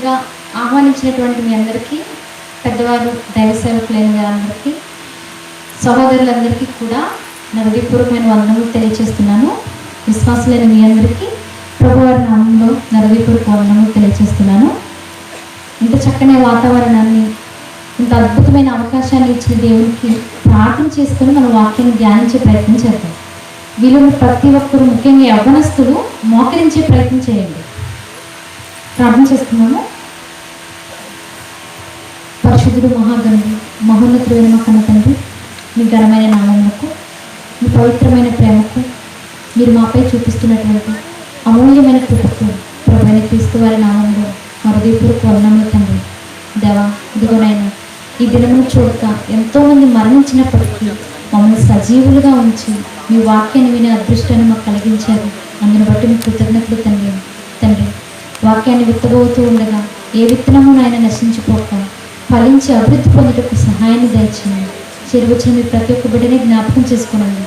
అతిథులుగా ఆహ్వానించినటువంటి మీ అందరికీ, పెద్దవారు, దైవ సేవకులైన వారందరికీ, సహోదరులందరికీ కూడా నా హృదయపూర్వకమైన వందనములు తెలియజేస్తున్నాను. విశ్వాసులైన మీ అందరికీ ప్రభువారి నామంలో నా హృదయపూర్వక వందనములు తెలియజేస్తున్నాను. ఇంత చక్కని వాతావరణాన్ని, ఇంత అద్భుతమైన అవకాశాన్ని ఇచ్చిన దేవునికి ప్రార్థన చేసుకొని మన వాక్యాన్ని ధ్యానించే ప్రయత్నం చేద్దాం. వీళ్ళు ప్రతి ఒక్కరు, ముఖ్యంగా యవ్వనస్తులు, మోకరించే ప్రయత్నం చేయండి. ప్రార్థన చేస్తున్నాము. పరిశుద్ధుడు, మహాగణుడు, మహోన్నతుడైన మా కన్న తండ్రి, మీ ఘనమైన నామములకు, మీ పవిత్రమైన ప్రేమకు, మీరు మాపై చూపిస్తున్నటువంటి అమూల్యమైన కృపకు ప్రభువైన క్రీస్తు వారి నామంలో మా హృదయపూర్వక వందనములు తండ్రి. దేవా, ఇదిగోనైనా ఈ దినమును చూడక ఎంతోమంది మరణించినప్పటికీ మమ్మల్ని సజీవులుగా ఉంచి మీ వాక్యాన్ని వినే అదృష్టాన్ని మాకు కలిగించారు. అందుని బట్టి మీ కృతజ్ఞతలు తండ్రి. తండ్రి, వాక్యాన్ని విత్తబోతూ ఉండగా ఏ విత్తనము నాయన నశించిపోక ఫలించి అభివృద్ధి పొందుటకు సహాయాన్ని దయచేయండి. చేరువచ్చిన మీ ప్రతి ఒక్క బిడ్డని జ్ఞాపకం చేసుకోనండి.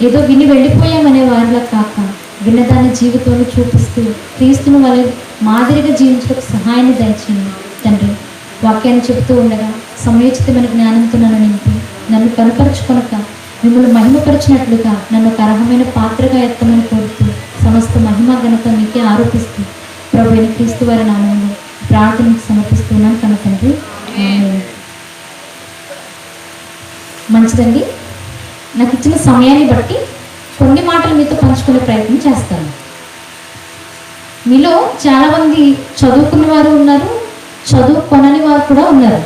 ఏదో విని వెళ్ళిపోయామనే వారిలా కాక విన్నదాన్ని జీవితంలో చూపిస్తూ క్రీస్తుని వాళ్ళ మాదిరిగా జీవించడానికి సహాయాన్ని దయచేయండి తండ్రి. వాక్యాన్ని చెబుతూ ఉండగా సమయోచితమైన జ్ఞానంతో నన్ను నింపి నన్ను కనుపరుచుకొనక మిమ్మల్ని మహిమపరిచినట్లుగా నన్ను ఒక అర్హమైన పాత్రగా ఎత్తమని కోరుతూ సమస్త మహిమ ఘనత మీకే ఆరోపిస్తూ ప్రభువైన క్రీస్తు వారి నామంలో ప్రార్థనకు సమర్పిస్తున్నాను కన్న తండ్రి. మంచిదండి. నాకు ఇచ్చిన సమయాన్ని బట్టి కొన్ని మాటలు మీతో పంచుకునే ప్రయత్నం చేస్తాను. మీలో చాలామంది చదువుకున్న వారు ఉన్నారు, చదువుకొనని వారు కూడా ఉన్నారు.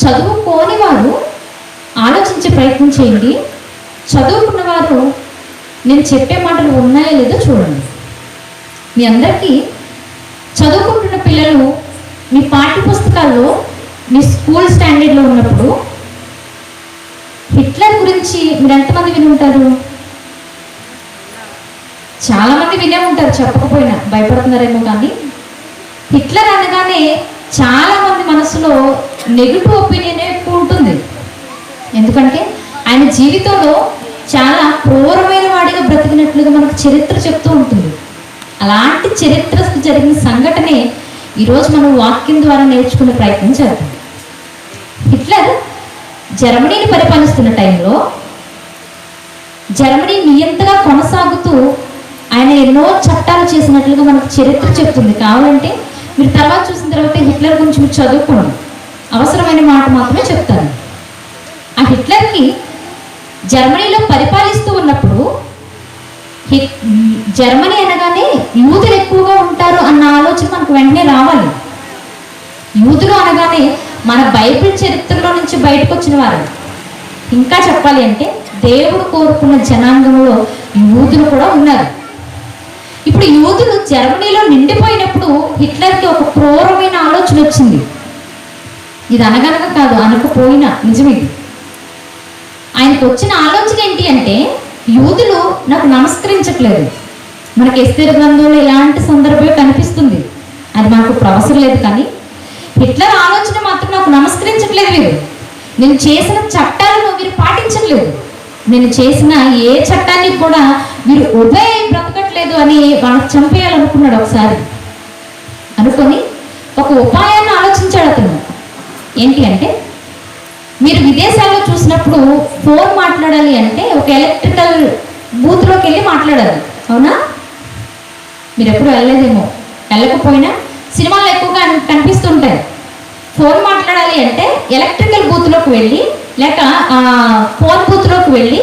చదువుకోని వారు ఆలోచించే ప్రయత్నం చేయండి. చదువుకున్న వారు నేను చెప్పే మాటలు ఉన్నాయో లేదో చూడండి. మీ అందరికీ చదువుకుంటున్న పిల్లలు మీ పాఠ్య పుస్తకాల్లో, మీ స్కూల్ స్టాండర్డ్లో ఉన్నప్పుడు హిట్లర్ గురించి మీరు ఎంతమంది విని ఉంటారు? చాలామంది వినే ఉంటారు, చెప్పకపోయినా భయపడుతున్నారేమో. కానీ హిట్లర్ అనగానే చాలామంది మనసులో నెగిటివ్ ఒపీనియన్ ఎక్కువ ఉంటుంది. ఎందుకంటే ఆయన జీవితంలో చాలా క్రూరమైన వాడిగా బ్రతికినట్లుగా మనకు చరిత్ర చెప్తూ ఉంటుంది. అలాంటి చరిత్ర జరిగిన సంఘటనే ఈరోజు మనం వాక్యం ద్వారా నేర్చుకునే ప్రయత్నం చేద్దాం. హిట్లర్ జర్మనీని పరిపాలిస్తున్న టైంలో జర్మనీ నియంతగా కొనసాగుతూ ఆయన ఎన్నో చట్టాలు చేసినట్లుగా మనకు చరిత్ర చెప్తుంది. కావాలంటే మీరు తర్వాత చూసిన తర్వాత హిట్లర్ గురించి మీరు చదువుకోండి. అవసరమైన మాట మాత్రమే చెప్తాను. ఆ హిట్లర్కి జర్మనీలో పరిపాలిస్తూ ఉన్నప్పుడు జర్మనీ అనగానే యూదులు ఎక్కువగా ఉంటారు అన్న ఆలోచన మనకు వెంటనే రావాలి. యూదులు అనగానే మన బైబిల్ చరిత్రలో నుంచి బయటకు వచ్చిన వారు. ఇంకా చెప్పాలి అంటే దేవుడు కోరుకున్న జనాంగంలో యూదులు కూడా ఉన్నారు. ఇప్పుడు యూదులు జర్మనీలో నిండిపోయినప్పుడు హిట్లర్కి ఒక క్రూరమైన ఆలోచన వచ్చింది. ఇది అనగనక కాదు, అనకపోయినా నిజమేది. ఆయనకు వచ్చిన ఆలోచన ఏంటి అంటే, యూదులు నాకు నమస్కరించట్లేదు. మనకి ఎస్తేరు గ్రంథంలో ఇలాంటి సందర్భం కనిపిస్తుంది. అది మనకు అవసరం లేదు. కానీ హిట్లర్ ఆలోచన మాత్రం నాకు నమస్కరించట్లేదు, వీరు నేను చేసిన చట్టాలను వీరు పాటించట్లేదు, నేను చేసిన ఏ చట్టాన్ని కూడా వీరు ఉభయ బ్రతకట్లేదు అని వాళ్ళకి చంపేయాలనుకున్నాడు. ఒకసారి అనుకొని ఒక ఉపాయాన్ని ఆలోచించాడు అతను. ఏంటి అంటే, మీరు విదేశాల్లో చూసినప్పుడు ఫోన్ మాట్లాడాలి అంటే ఒక ఎలక్ట్రికల్ బూత్లోకి వెళ్ళి మాట్లాడాలి. అవునా? మీరు ఎప్పుడు వెళ్ళలేదేమో, వెళ్ళకపోయినా సినిమాలు ఎక్కువగా కనిపిస్తుంటాయి. ఫోన్ మాట్లాడాలి అంటే ఎలక్ట్రికల్ బూత్లోకి వెళ్ళి, లేక ఫోన్ బూత్లోకి వెళ్ళి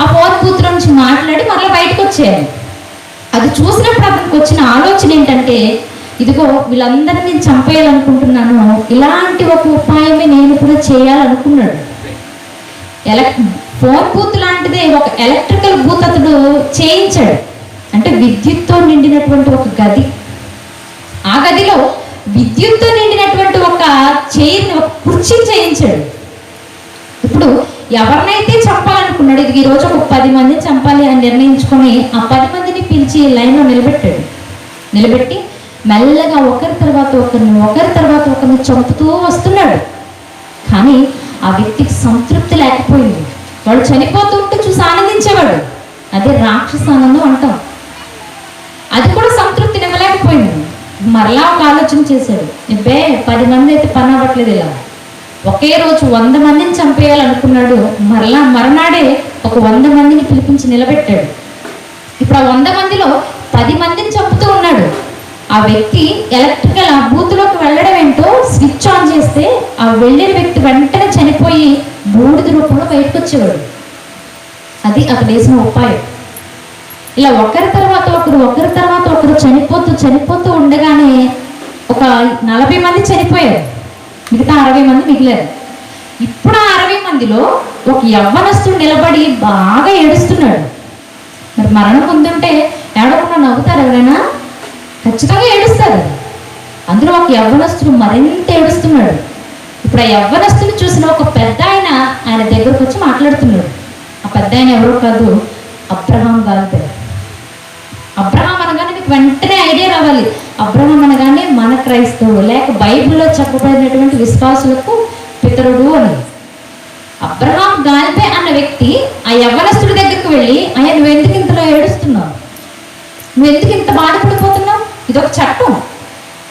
ఆ ఫోన్ బూత్లో నుంచి మాట్లాడి మళ్ళీ బయటకు వచ్చేయాలి. అది చూసినప్పుడు అతనికి వచ్చిన ఆలోచన ఏంటంటే, ఇదిగో వీళ్ళందరినీ నేను చంపేయాలనుకుంటున్నాను, ఇలాంటి ఒక ఉపాయమే నేను కూడా చేయాలనుకున్నాడు. ఫోన్ బూత్ లాంటిదే ఒక ఎలక్ట్రికల్ బూత్ అతడు చేయించాడు. అంటే విద్యుత్తో నిండినటువంటి ఒక గది, ఆ గదిలో విద్యుత్తో నిండినటువంటి ఒక చైర్ని, ఒక కుర్చీని చేయించాడు. ఇప్పుడు ఎవరినైతే చంపాలనుకున్నాడు, ఇది ఈరోజు ఒక 10 మందిని చంపాలి అని నిర్ణయించుకొని ఆ 10 మందిని పిలిచి లైన్లో నిలబెట్టాడు. నిలబెట్టి మెల్లగా ఒకరి తర్వాత ఒకరిని చంపుతూ వస్తున్నాడు. కానీ ఆ వ్యక్తికి సంతృప్తి లేకపోయింది. వాడు చనిపోతూ ఉంటే చూసి ఆనందించేవాడు. అదే రాక్షస ఆనందం అంటాం. అది కూడా సంతృప్తినివ్వలేకపోయింది. మరలా ఒక ఆలోచన చేశాడు. ఇబ్బే 10 మంది అయితే పని అవ్వట్లేదు, ఇలా ఒకే రోజు 100 మందిని చంపేయాలనుకున్నాడు. మరనాడే ఒక 100 మందిని పిలిపించి నిలబెట్టాడు. ఇప్పుడు ఆ 100 మందిలో 10 మందిని చంపుతూ ఉన్నాడు. ఆ వ్యక్తి ఎలక్ట్రికల్ ఆ బూత్లోకి వెళ్ళడం ఏంటో స్విచ్ ఆన్ చేస్తే ఆ వెళ్ళిన వ్యక్తి వెంటనే చనిపోయి బూడిద రూపంలో బయటకు వచ్చేవాడు. అది అతను వేసిన ఉపాయం. ఇలా ఒకరి తర్వాత ఒకరు చనిపోతూ ఉండగానే ఒక 40 మంది చనిపోయారు, మిగతా 60 మంది మిగిలారు. ఇప్పుడు ఆ 60 మందిలో ఒక యవ్వనస్తుడు నిలబడి బాగా ఏడుస్తున్నాడు. మరి మరణం పొందుంటే ఏడవకుండా నవ్వుతారు ఎవరైనా? ఖచ్చితంగా ఏడుస్తారు. అందులో ఒక యవ్వనస్తుడు మరింత ఏడుస్తున్నాడు. ఇప్పుడు ఆ యవ్వనస్తుని చూసిన ఒక పెద్ద ఆయన దగ్గరకు వచ్చి మాట్లాడుతున్నాడు. ఆ పెద్ద ఆయన ఎవరో కాదు, అబ్రహాం గాల్బే. అబ్రహాం అనగానే మీకు వెంటనే ఐడియా రావాలి. అబ్రహాం అనగానే మన క్రైస్తవుడు లేక బైబిల్లో చెప్పబడినటువంటి విశ్వాసులకు పితరుడు అని. అబ్రహాం గాల్బే అన్న వ్యక్తి ఆ యవ్వనస్తుడి దగ్గరికి వెళ్ళి, అయ్యా నువ్వు ఎందుకు ఇంతలో ఏడుస్తున్నావు, నువ్వు ఎందుకు ఇంత బాధపడిపోతున్నావు, ఇదొక చట్టం,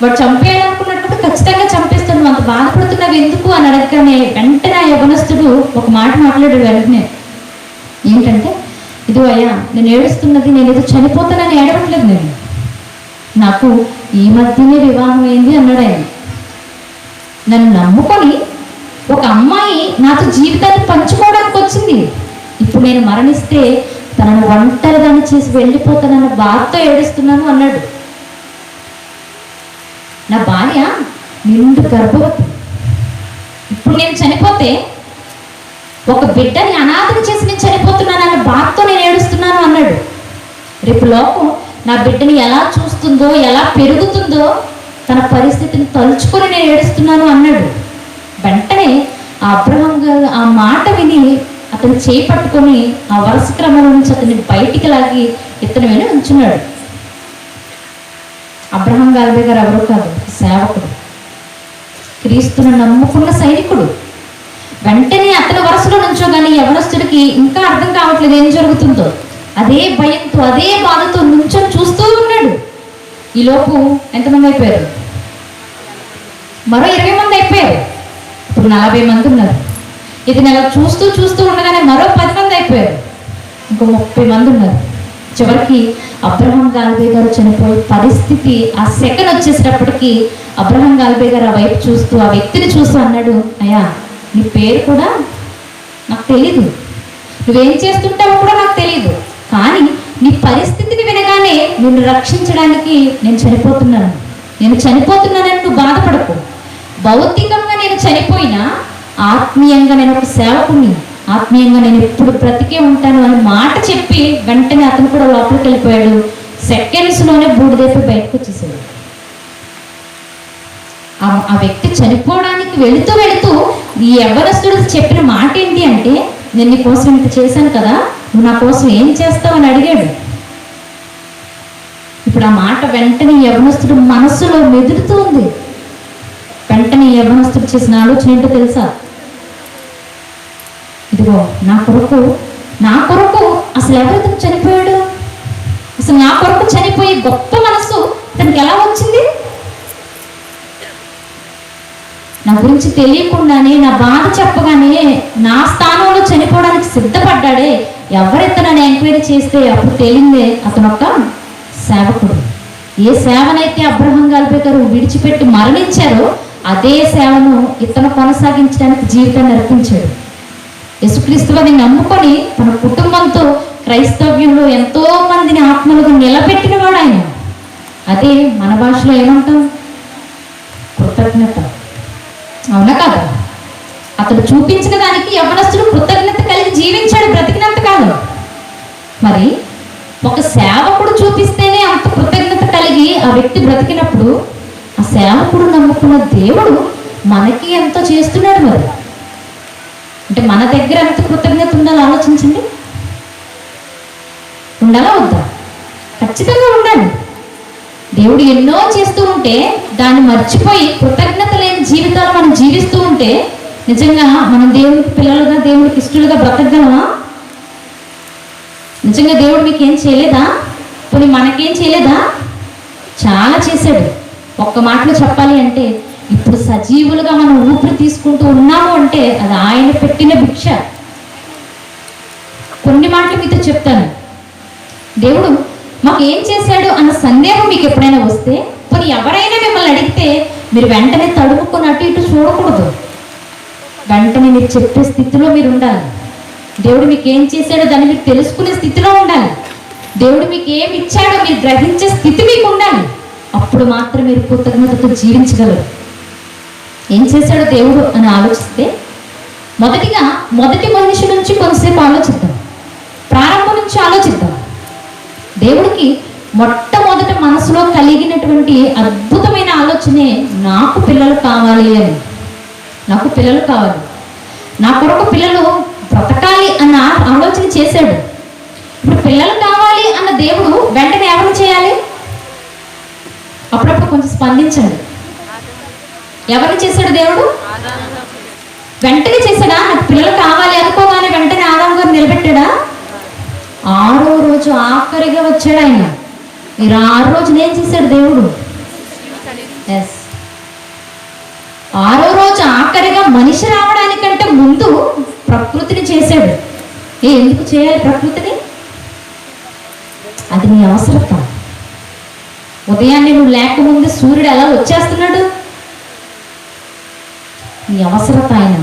వాడు చంపేయాలనుకున్నట్టు ఖచ్చితంగా చంపేస్తాడు, నువ్వు అంత బాధపడుతున్నావు ఎందుకు అని అడగగానే వెంటనే ఆ యవ్వనస్తుడు ఒక మాట మాట్లాడాడు. వెంటనే ఏంటంటే, ఇదో అయ్యా నేను ఏడుస్తున్నది నేను ఏదో చనిపోతానని ఏడవట్లేదు, నాకు ఈ మధ్యనే వివాహం అయింది అన్నాడు ఆయన. నన్ను నమ్ముకొని ఒక అమ్మాయి నాతో జీవితాన్ని పంచుకోవడానికి వచ్చింది, ఇప్పుడు నేను మరణిస్తే తనను ఒంటరిదాన్ని చేసి వెళ్ళిపోతానన్న బాధతో ఏడుస్తున్నాను అన్నాడు. నా భార్య నిండు గర్భవతి, ఇప్పుడు నేను చనిపోతే ఒక బిడ్డని అనాథను చేసి నేను చనిపోతున్నానన్న బాధతో నేను ఏడుస్తున్నాను అన్నాడు. రేపు లోకం నా బిడ్డని ఎలా చూస్తుందో ఎలా పెరుగుతుందో తన పరిస్థితిని తలుచుకొని నేను ఏడుస్తున్నాను అన్నాడు. వెంటనే ఆ అబ్రహాం గారు ఆ మాట విని అతను చేయి పట్టుకొని ఆ వరుస క్రమంలో నుంచి అతన్ని బయటికి లాగి ఇతను వెళ్ళి ఉంచున్నాడు. అబ్రహాం గాల్బే గారు ఎవరో కాదు, సేవకుడు, క్రీస్తును నమ్ముకున్న సైనికుడు. వెంటనే అతని వరుసలో నుంచోగానే యవనస్తుడికి ఇంకా అర్థం కావట్లేదు ఏం జరుగుతుందో. అదే భయంతో అదే బాధతో నుంచొని చూస్తూ ఉన్నాడు. ఈలోపు ఎంతమంది అయిపోయారు? మరో 20 మంది అయిపోయారు. ఇప్పుడు 40 మంది ఉన్నారు. ఇది నెల చూస్తూ ఉండగానే మరో 10 మంది అయిపోయారు. ఇంకో 30 మంది ఉన్నారు. చివరికి అబ్రహాం గాల్బే గారు చనిపోయే పరిస్థితి ఆ సెకండ్ వచ్చేసేటప్పటికి అబ్రహాం గాల్బే గారు ఆ వైపు చూస్తూ ఆ వ్యక్తిని చూస్తూ అన్నాడు, అయ్యా నీ పేరు కూడా నాకు తెలీదు, నువ్వేం చేస్తుంటావో కూడా నాకు తెలీదు, కానీ నీ పరిస్థితిని వినగానే నిన్ను రక్షించడానికి నేను చనిపోతున్నానని నువ్వు బాధపడకు. భౌతికంగా నేను చనిపోయినా ఆత్మీయంగా నేను ఒక సేవకుని, ఆత్మీయంగా నేను ఎప్పుడు బ్రతికే ఉంటాను అని మాట చెప్పి వెంటనే అతను కూడా లోపలికి వెళ్ళిపోయాడు. సెకండ్స్లోనే బూడిదైపు బయటకు వచ్చేసాడు. ఆ వ్యక్తి చనిపోవడానికి వెళుతూ ఈ యవ్వనస్తుడు చెప్పిన మాట ఏంటి అంటే, నేను నీ కోసం ఇంత చేశాను కదా, నువ్వు నా కోసం ఏం చేస్తావు అని అడిగాడు. ఇప్పుడు ఆ మాట వెంటనే యవ్వనస్తుడు మనస్సులో మెదులుతూ ఉంది. వెంటనే యవ్వనస్తుడు చేసిన ఆలోచన ఏంటో తెలుసా? ఇదిగో నా కొరకు అసలు ఎవరితో చనిపోయాడు, అసలు నా కొరకు చనిపోయే గొప్ప మనస్సు తనకి ఎలా వచ్చింది? నా గురించి తెలియకుండానే నా బాధ చెప్పగానే నా స్థానంలో చనిపోవడానికి సిద్ధపడ్డాడే, ఎవరెత్తనని ఎంక్వైరీ చేస్తే అప్పుడు తేలిందే అతను ఒక సేవకుడు. ఏ సేవనైతే అబ్రహాం గాల్బే గారు విడిచిపెట్టి మరణించారో అదే సేవను ఇతను కొనసాగించడానికి జీవితాన్ని అర్పించాడు. యేసుక్రీస్తు వారిని నమ్ముకొని తన కుటుంబంతో క్రైస్తవ్యంలో ఎంతో మందిని ఆత్మలుగా నిలబెట్టిన వాడు ఆయన. అదే మన భాషలో ఏమంటాం? కృతజ్ఞత. అవునా కాదు? అతడు చూపించిన దానికి యవ్వనస్తుడు కృతజ్ఞత కలిగి జీవించాడు, బ్రతికినంత కాదు. మరి ఒక సేవకుడు చూపిస్తేనే అంత కృతజ్ఞత కలిగి ఆ వ్యక్తి బ్రతికినప్పుడు ఆ సేవకుడు నమ్ముకున్న దేవుడు మనకి ఎంతో చేస్తున్నాడు. మరి అంటే మన దగ్గర ఎంత కృతజ్ఞత ఉండాలో ఆలోచించండి. ఉండాలా వద్దా? ఖచ్చితంగా ఉండాలి. దేవుడు ఎన్నో చేస్తూ ఉంటే దాన్ని మర్చిపోయి కృతజ్ఞత లేని జీవితాలు మనం జీవిస్తూ ఉంటే నిజంగా మనం దేవుడికి పిల్లలుగా దేవుడికి ఇష్టలుగా బ్రతకగలమా? నిజంగా దేవుడు మీకేం చేయలేదా? పోనీ మనకేం చేయలేదా? చాలా చేశాడు. ఒక్క మాటలో చెప్పాలి అంటే ఇప్పుడు సజీవులుగా మనం ఊపిరి తీసుకుంటూ ఉన్నాము అంటే అది ఆయన పెట్టిన భిక్ష. కొన్ని మాటలు మీతో చెప్తాను. దేవుడు మాకు ఏం చేశాడు అన్న సందేహం మీకు ఎప్పుడైనా వస్తే, పోనీ ఎవరైనా మిమ్మల్ని అడిగితే మీరు వెంటనే తడుముకొని అటు ఇటు చూడకూడదు. వెంటనే మీరు చెప్పే స్థితిలో మీరు ఉండాలి. దేవుడు మీకు ఏం చేశాడో దాన్ని మీరు తెలుసుకునే స్థితిలో ఉండాలి. దేవుడు మీకు ఏమి ఇచ్చాడో మీరు గ్రహించే స్థితి మీకు ఉండాలి. అప్పుడు మాత్రం మీరు కృతజ్ఞతతో జీవించగలరు. ఏం చేశాడో దేవుడు అని ఆలోచిస్తే, మొదటి మనిషి నుంచి కొంతసేపు ఆలోచిద్దాం. ప్రారంభం నుంచి ఆలోచిద్దాం. దేవుడికి మొట్టమొదట మనసులో కలిగినటువంటి అద్భుతమైన ఆలోచనే నాకు పిల్లలు కావాలి అని. నాకు పిల్లలు కావాలి, నా కొరకు పిల్లలు బ్రతకాలి అన్న ఆలోచన చేశాడు. ఇప్పుడు పిల్లలు కావాలి అన్న దేవుడు వెంటనే ఎవరు చేయాలి? అప్పుడప్పుడు కొంచెం స్పందించండి. ఎవరిని చేశాడు దేవుడు? వెంటనే చేశాడా? నాకు పిల్లలు కావాలి అనుకోగానే వెంటనే ఆదాము గారు నిలబెట్టాడా? 6వ రోజు ఆఖరిగా వచ్చాడు ఆయన. మీరు 6 రోజున ఏం చేశాడు దేవుడు? 6వ రోజు ఆఖరిగా మనిషి రావడానికంటే ముందు ప్రకృతిని చేశాడు. ఎందుకు చేయాలి ప్రకృతిని? అది నీ అవసరత. ఉదయాన్నే నువ్వు లేకముందు సూర్యుడు ఎలా వచ్చేస్తున్నాడు? నీ అవసరత ఆయన.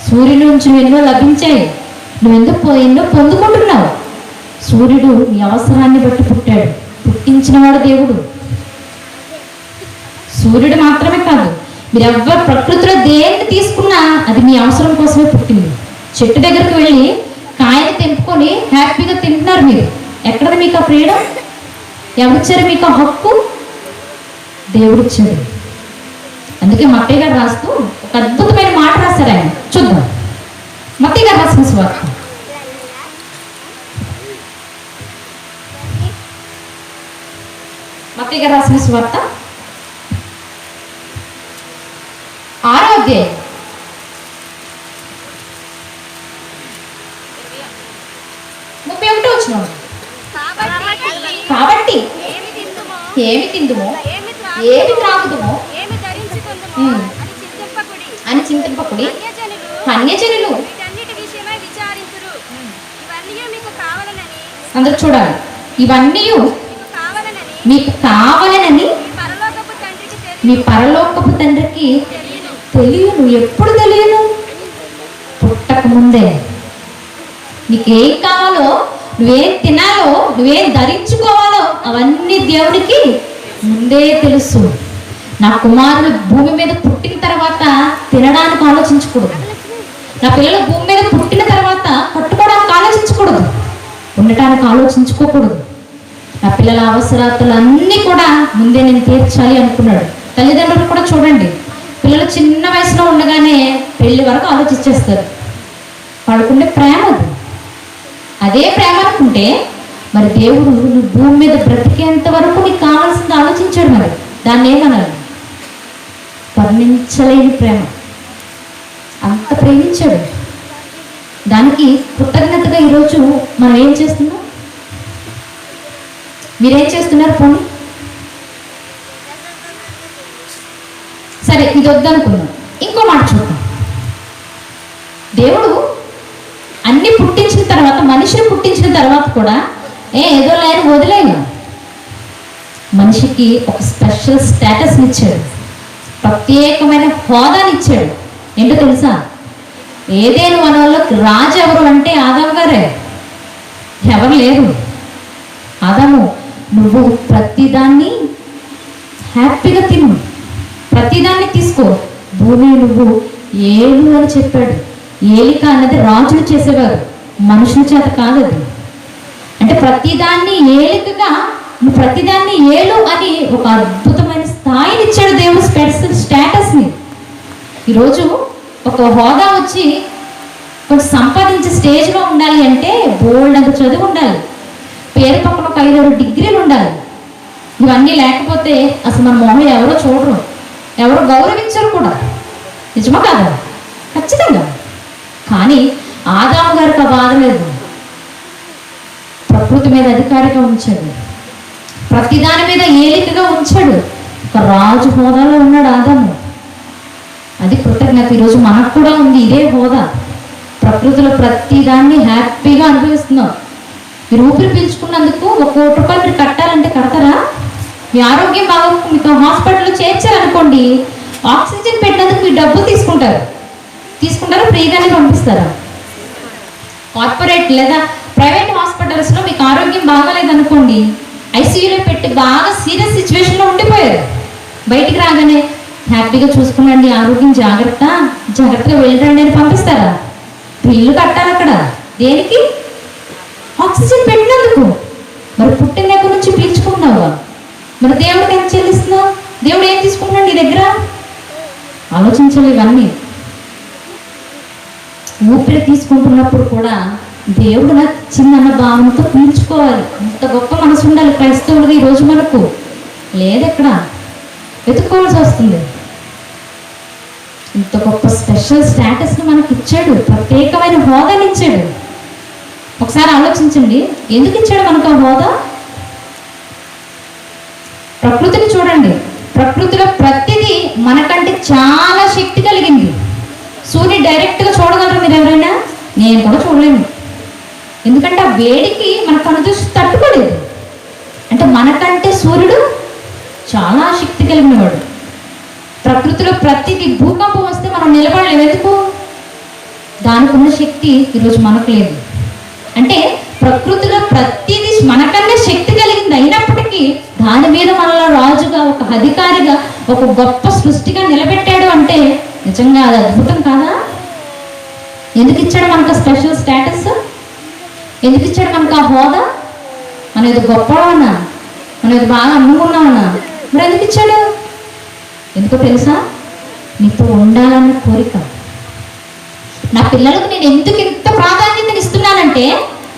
సూర్యుడి నుంచి నువ్వు ఎన్నో లభించాయి, ఎన్నో పొందుకుంటున్నావు. సూర్యుడు నీ అవసరాన్ని బట్టి పుట్టాడు. పుట్టించినవాడు దేవుడు. సూర్యుడు మాత్రమే కాదు, మీరు ఎవరు ప్రకృతిలో దేన్ని తీసుకున్నా అది మీ అవసరం కోసమే పుట్టింది. చెట్టు దగ్గరకు వెళ్ళి కాయని తెంపుకొని హ్యాపీగా తింటున్నారు మీరు. ఎక్కడది మీకు ఆ ఫ్రీడమ్? ఎవరిచ్చారు మీకు ఆ హక్కు? దేవుడు ఇచ్చాడు. అందుకే మత్తయ్య గారు రాస్తూ ఒక అద్భుతమైన మాట రాశారు ఆయన. చూద్దాం. మత్తయ్య గారు రాసిన సువార్త మత్తయ్య గారు రాసిన సువార్త 6వ అధ్యాయం 31వ వచనం. కాబట్టి ఏమి తిందుమో ఏమి త్రాగుదుమో అని చింతింపకుడి. అన్యజనులు అందరూ చూడాలి. ఇవన్నీ మీకు కావాలనని మీ పరలోకపు తండ్రికి తెలియను. ఎప్పుడు తెలియను? పుట్టక ముందే. నీకేం కావాలో, నువ్వేం తినాలో, నువ్వేం ధరించుకోవాలో అవన్నీ దేవుడికి ముందే తెలుసు. నా కుమారుడు భూమి మీద పుట్టిన తర్వాత తినడానికి ఆలోచించకూడదు. నా పిల్లలు భూమి మీద పుట్టిన తర్వాత కట్టుకోవడానికి ఆలోచించకూడదు. ఉండటానికి ఆలోచించుకోకూడదు. నా పిల్లల అవసరాలు అన్నీ కూడా ముందే నేను తీర్చాలి అనుకున్నాడు. తల్లిదండ్రులు కూడా చూడండి, పిల్లలు చిన్న వయసులో ఉండగానే పెళ్లి వరకు ఆలోచించేస్తారు. పడుకుంటే ప్రేమ అది. అదే ప్రేమ అనుకుంటే మరి దేవుడు నువ్వు భూమి మీద బ్రతికేంత వరకు నీకు కావాల్సింది ఆలోచించాడు. మరి దాన్ని ఏమనాలి? వర్ణించలేని ప్రేమ. అంత ప్రేమించాడు. దానికి కృతజ్ఞతగా ఈరోజు మనం ఏం చేస్తున్నాం? మీరేం చేస్తున్నారు? పోనీ సరే, ఇది వద్దనుకున్నాం. ఇంకో మాట చూద్దాం. దేవుడు అన్ని పుట్టించిన తర్వాత, మనిషిని పుట్టించిన తర్వాత కూడా ఏదో లేని వదిలేను. మనిషికి ఒక స్పెషల్ స్టేటస్ని ఇచ్చాడు. ప్రత్యేకమైన హోదాని ఇచ్చాడు. ఏంటో తెలుసా? ఏదేను వనంలోకి రాజు ఎవరు అంటే ఆదాము గారే. ఎవరు లేరు. ఆదాము, నువ్వు ప్రతిదాన్ని హ్యాపీగా తిను, ప్రతిదాన్ని తీసుకో, భూమి నువ్వు ఏలు అని చెప్పాడు. ఏలిక అన్నది రాజులు చేసేవారు, మనుషుల చేత కాదు అది. అంటే ప్రతిదాన్ని ఏలికగా, నువ్వు ప్రతిదాన్ని ఏలు అని ఒక అద్భుతమైన స్థాయిని ఇచ్చాడు దేవుడు. స్పెషల్ స్టేటస్ని. ఈరోజు ఒక హోదా వచ్చి కొంచెం సంపాదించే స్టేజ్లో ఉండాలి అంటే బోల్డ్ అంత చదువు ఉండాలి, పేరు పక్కన ఒక 5-6 డిగ్రీలు ఉండాలి. ఇవన్నీ లేకపోతే అసలు మన మొహం ఎవరో చూడరు, ఎవరో గౌరవించరు కూడా. నిజమా కాదా? ఖచ్చితంగా. కానీ ఆదాము గారికి ఆ బాధ లేదు. ప్రకృతి మీద అధికారిగా ఉంచాడు, ప్రతిదాని మీద ఏలికగా ఉంచాడు. ఒక రాజు హోదాలో ఉన్నాడు ఆదాము. అది కృతజ్ఞత. ఈరోజు మనకు కూడా ఉంది ఇదే హోదా. ప్రకృతిలో ప్రతి దాన్ని హ్యాపీగా అనుభవిస్తున్నాం. మీరు ఊపిరి పీల్చుకున్నందుకు 1 కోటి రూపాయలు మీరు కట్టాలంటే కడతారా? మీ ఆరోగ్యం బాగా మీకు హాస్పిటల్లో చేర్చారనుకోండి, ఆక్సిజన్ పెట్టినందుకు మీరు డబ్బులు తీసుకుంటారా ఫ్రీగానే పంపిస్తారా? కార్పొరేట్ లేదా ప్రైవేట్ హాస్పిటల్స్లో మీకు ఆరోగ్యం బాగాలేదనుకోండి, ఐసీయూలో పెట్టి బాగా సీరియస్ సిచ్యువేషన్లో ఉండిపోయారు. బయటికి రాగానే హ్యాపీగా చూసుకున్నాండి, ఆరోగ్యం జాగ్రత్తగా వెళ్ళండి అని పంపిస్తారా? ఇల్లు కట్టాలి అక్కడ. దేనికి? ఆక్సిజన్ పెట్టినందుకు. మరి పుట్టిన దగ్గర నుంచి పీల్చుకున్నావా? మరి దేవుడికి ఎంత చెల్లిస్తున్నావు? దేవుడు ఏం తీసుకుంటున్నాడు నీ దగ్గర? ఆలోచించాలి ఇవన్నీ. ఊపిరి తీసుకుంటున్నప్పుడు కూడా దేవుడు నాకు ఇచ్చిందన్న భావనతో పీల్చుకోవాలి. అంత గొప్ప మనసు ఉండాలి క్రైస్తవుడిగా. ఈరోజు మనకు లేదెక్కడ, వెతుక్కోవాల్సి వస్తుంది. ఇంత గొప్ప స్పెషల్ స్టేటస్ని మనకి ఇచ్చాడు, ప్రత్యేకమైన హోదాని ఇచ్చాడు. ఒకసారి ఆలోచించండి, ఎందుకు ఇచ్చాడు మనకు ఆ హోదా? ప్రకృతిని చూడండి. ప్రకృతిలో ప్రతిదీ మనకంటే చాలా శక్తి కలిగింది. సూర్యుడు డైరెక్ట్గా చూడగలరు మీరు ఎవరైనా? నేను కూడా చూడలేను. ఎందుకంటే ఆ వేడికి మన కనుదృష్టి తట్టుకోలేదు. అంటే మనకంటే సూర్యుడు చాలా శక్తి కలిగినవాడు. ప్రకృతిలో ప్రతిదీ, భూకంపం వస్తే మనం నిలబడలేము. ఎందుకు? దానికి ఉన్న శక్తి ఈరోజు మనకు లేదు. అంటే ప్రకృతిలో ప్రతిదీ మనకన్నా శక్తి కలిగింది. అయినప్పటికీ దాని మీద మనలో రాజుగా, ఒక అధికారిగా, ఒక గొప్ప సృష్టిగా నిలబెట్టాడు అంటే నిజంగా అది అద్భుతం కాదా? ఎందుకు ఇచ్చాడు మనకు స్పెషల్ స్టేటస్? ఎందుకు ఇచ్చాడు మనకు ఆ హోదా? మనం ఇది గొప్పవానా? మనం ఇది బాగా అమ్ముకున్నామన్నా? మరి ఎందుకు ఇచ్చాడు? ఎందుకో తెలుసా? నీతో ఉండాలన్న కోరిక. నా పిల్లలకు నేను ఎందుకు ఇంత ప్రాధాన్యతని ఇస్తున్నానంటే,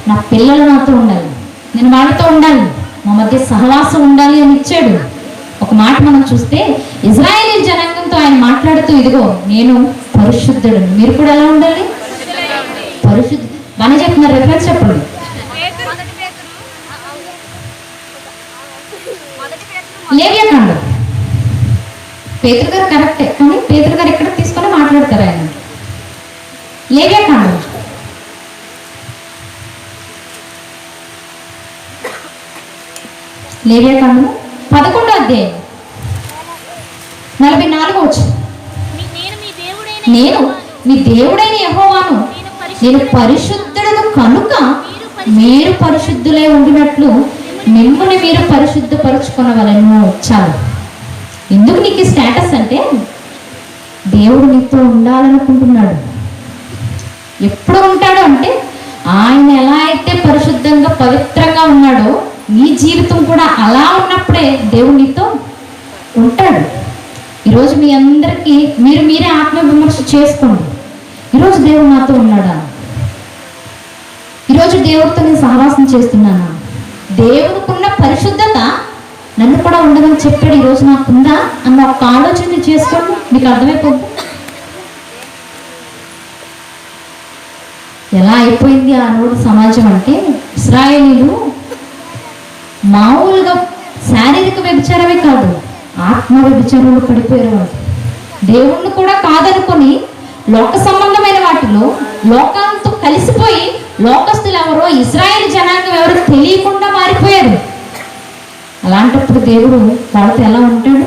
నా పిల్లలు నాతో ఉండాలి, నేను వాళ్ళతో ఉండాలి, మా మధ్య సహవాసం ఉండాలి అని ఇచ్చాడు. ఒక మాట మనం చూస్తే, ఇజ్రాయేలీ జనాంగంతో ఆయన మాట్లాడుతూ, ఇదిగో నేను పరిశుద్ధుడు, మీరు కూడా ఎలా ఉండాలి? పరిశుద్ధ. బాగా చెప్తున్నారు, రెఫరెన్స్ చెప్పండి. లేవ్యకాండం. పేతురు గారు కరెక్టే, కానీ పేతురు గారు ఎక్కడ తీసుకొని మాట్లాడతారు ఆయన. లేవ్యకాండం లేవ్యకాండం 11వ అధ్యాయం 44వ వచనం. నేను మీ దేవుడైన యెహోవాను, నేను పరిశుద్ధుడను కనుక మీరు పరిశుద్ధులై ఉండినట్లు మిమ్మల్ని మీరు పరిశుద్ధపరుచుకొనవలెను. చాలు. ఎందుకు నీకు ఈ స్టేటస్ అంటే, దేవుడు నీతో ఉండాలనుకుంటున్నాడు. ఎప్పుడు ఉంటాడు అంటే, ఆయన ఎలా అయితే పరిశుద్ధంగా పవిత్రంగా ఉన్నాడో నీ జీవితం కూడా అలా ఉన్నప్పుడే దేవుడు నీతో ఉంటాడు. ఈరోజు మీ అందరికీ మీరే ఆత్మవిమర్శ చేసుకోండి. ఈరోజు దేవుడు నాతో ఉన్నాడా? ఈరోజు దేవుడితో నేను సహవాసం చేస్తున్నానా? దేవుడికున్న పరిశుద్ధత నన్ను కూడా ఉండదని చెప్పాడు. ఈరోజు నాకుందా అన్న ఒక ఆలోచన చేసుకోండి, మీకు అర్థమైపోద్ది. ఎలా అయిపోయింది ఆనాడు సమాజం అంటే, ఇశ్రాయేలీలు మామూలుగా శారీరక వ్యభిచారమే కాదు, ఆత్మ వ్యభిచారంలో పడిపోయారు. వాళ్ళు దేవుణ్ణి కూడా కాదనుకొని లోక సంబంధమైన వాటిలో లోకాలతో కలిసిపోయి, లోకస్తులు ఎవరో, ఇశ్రాయేలు జనాంగం ఎవరో తెలియకుండా మారిపోయారు. అలాంటప్పుడు దేవుడు వాళ్ళతో ఎలా ఉంటాడు?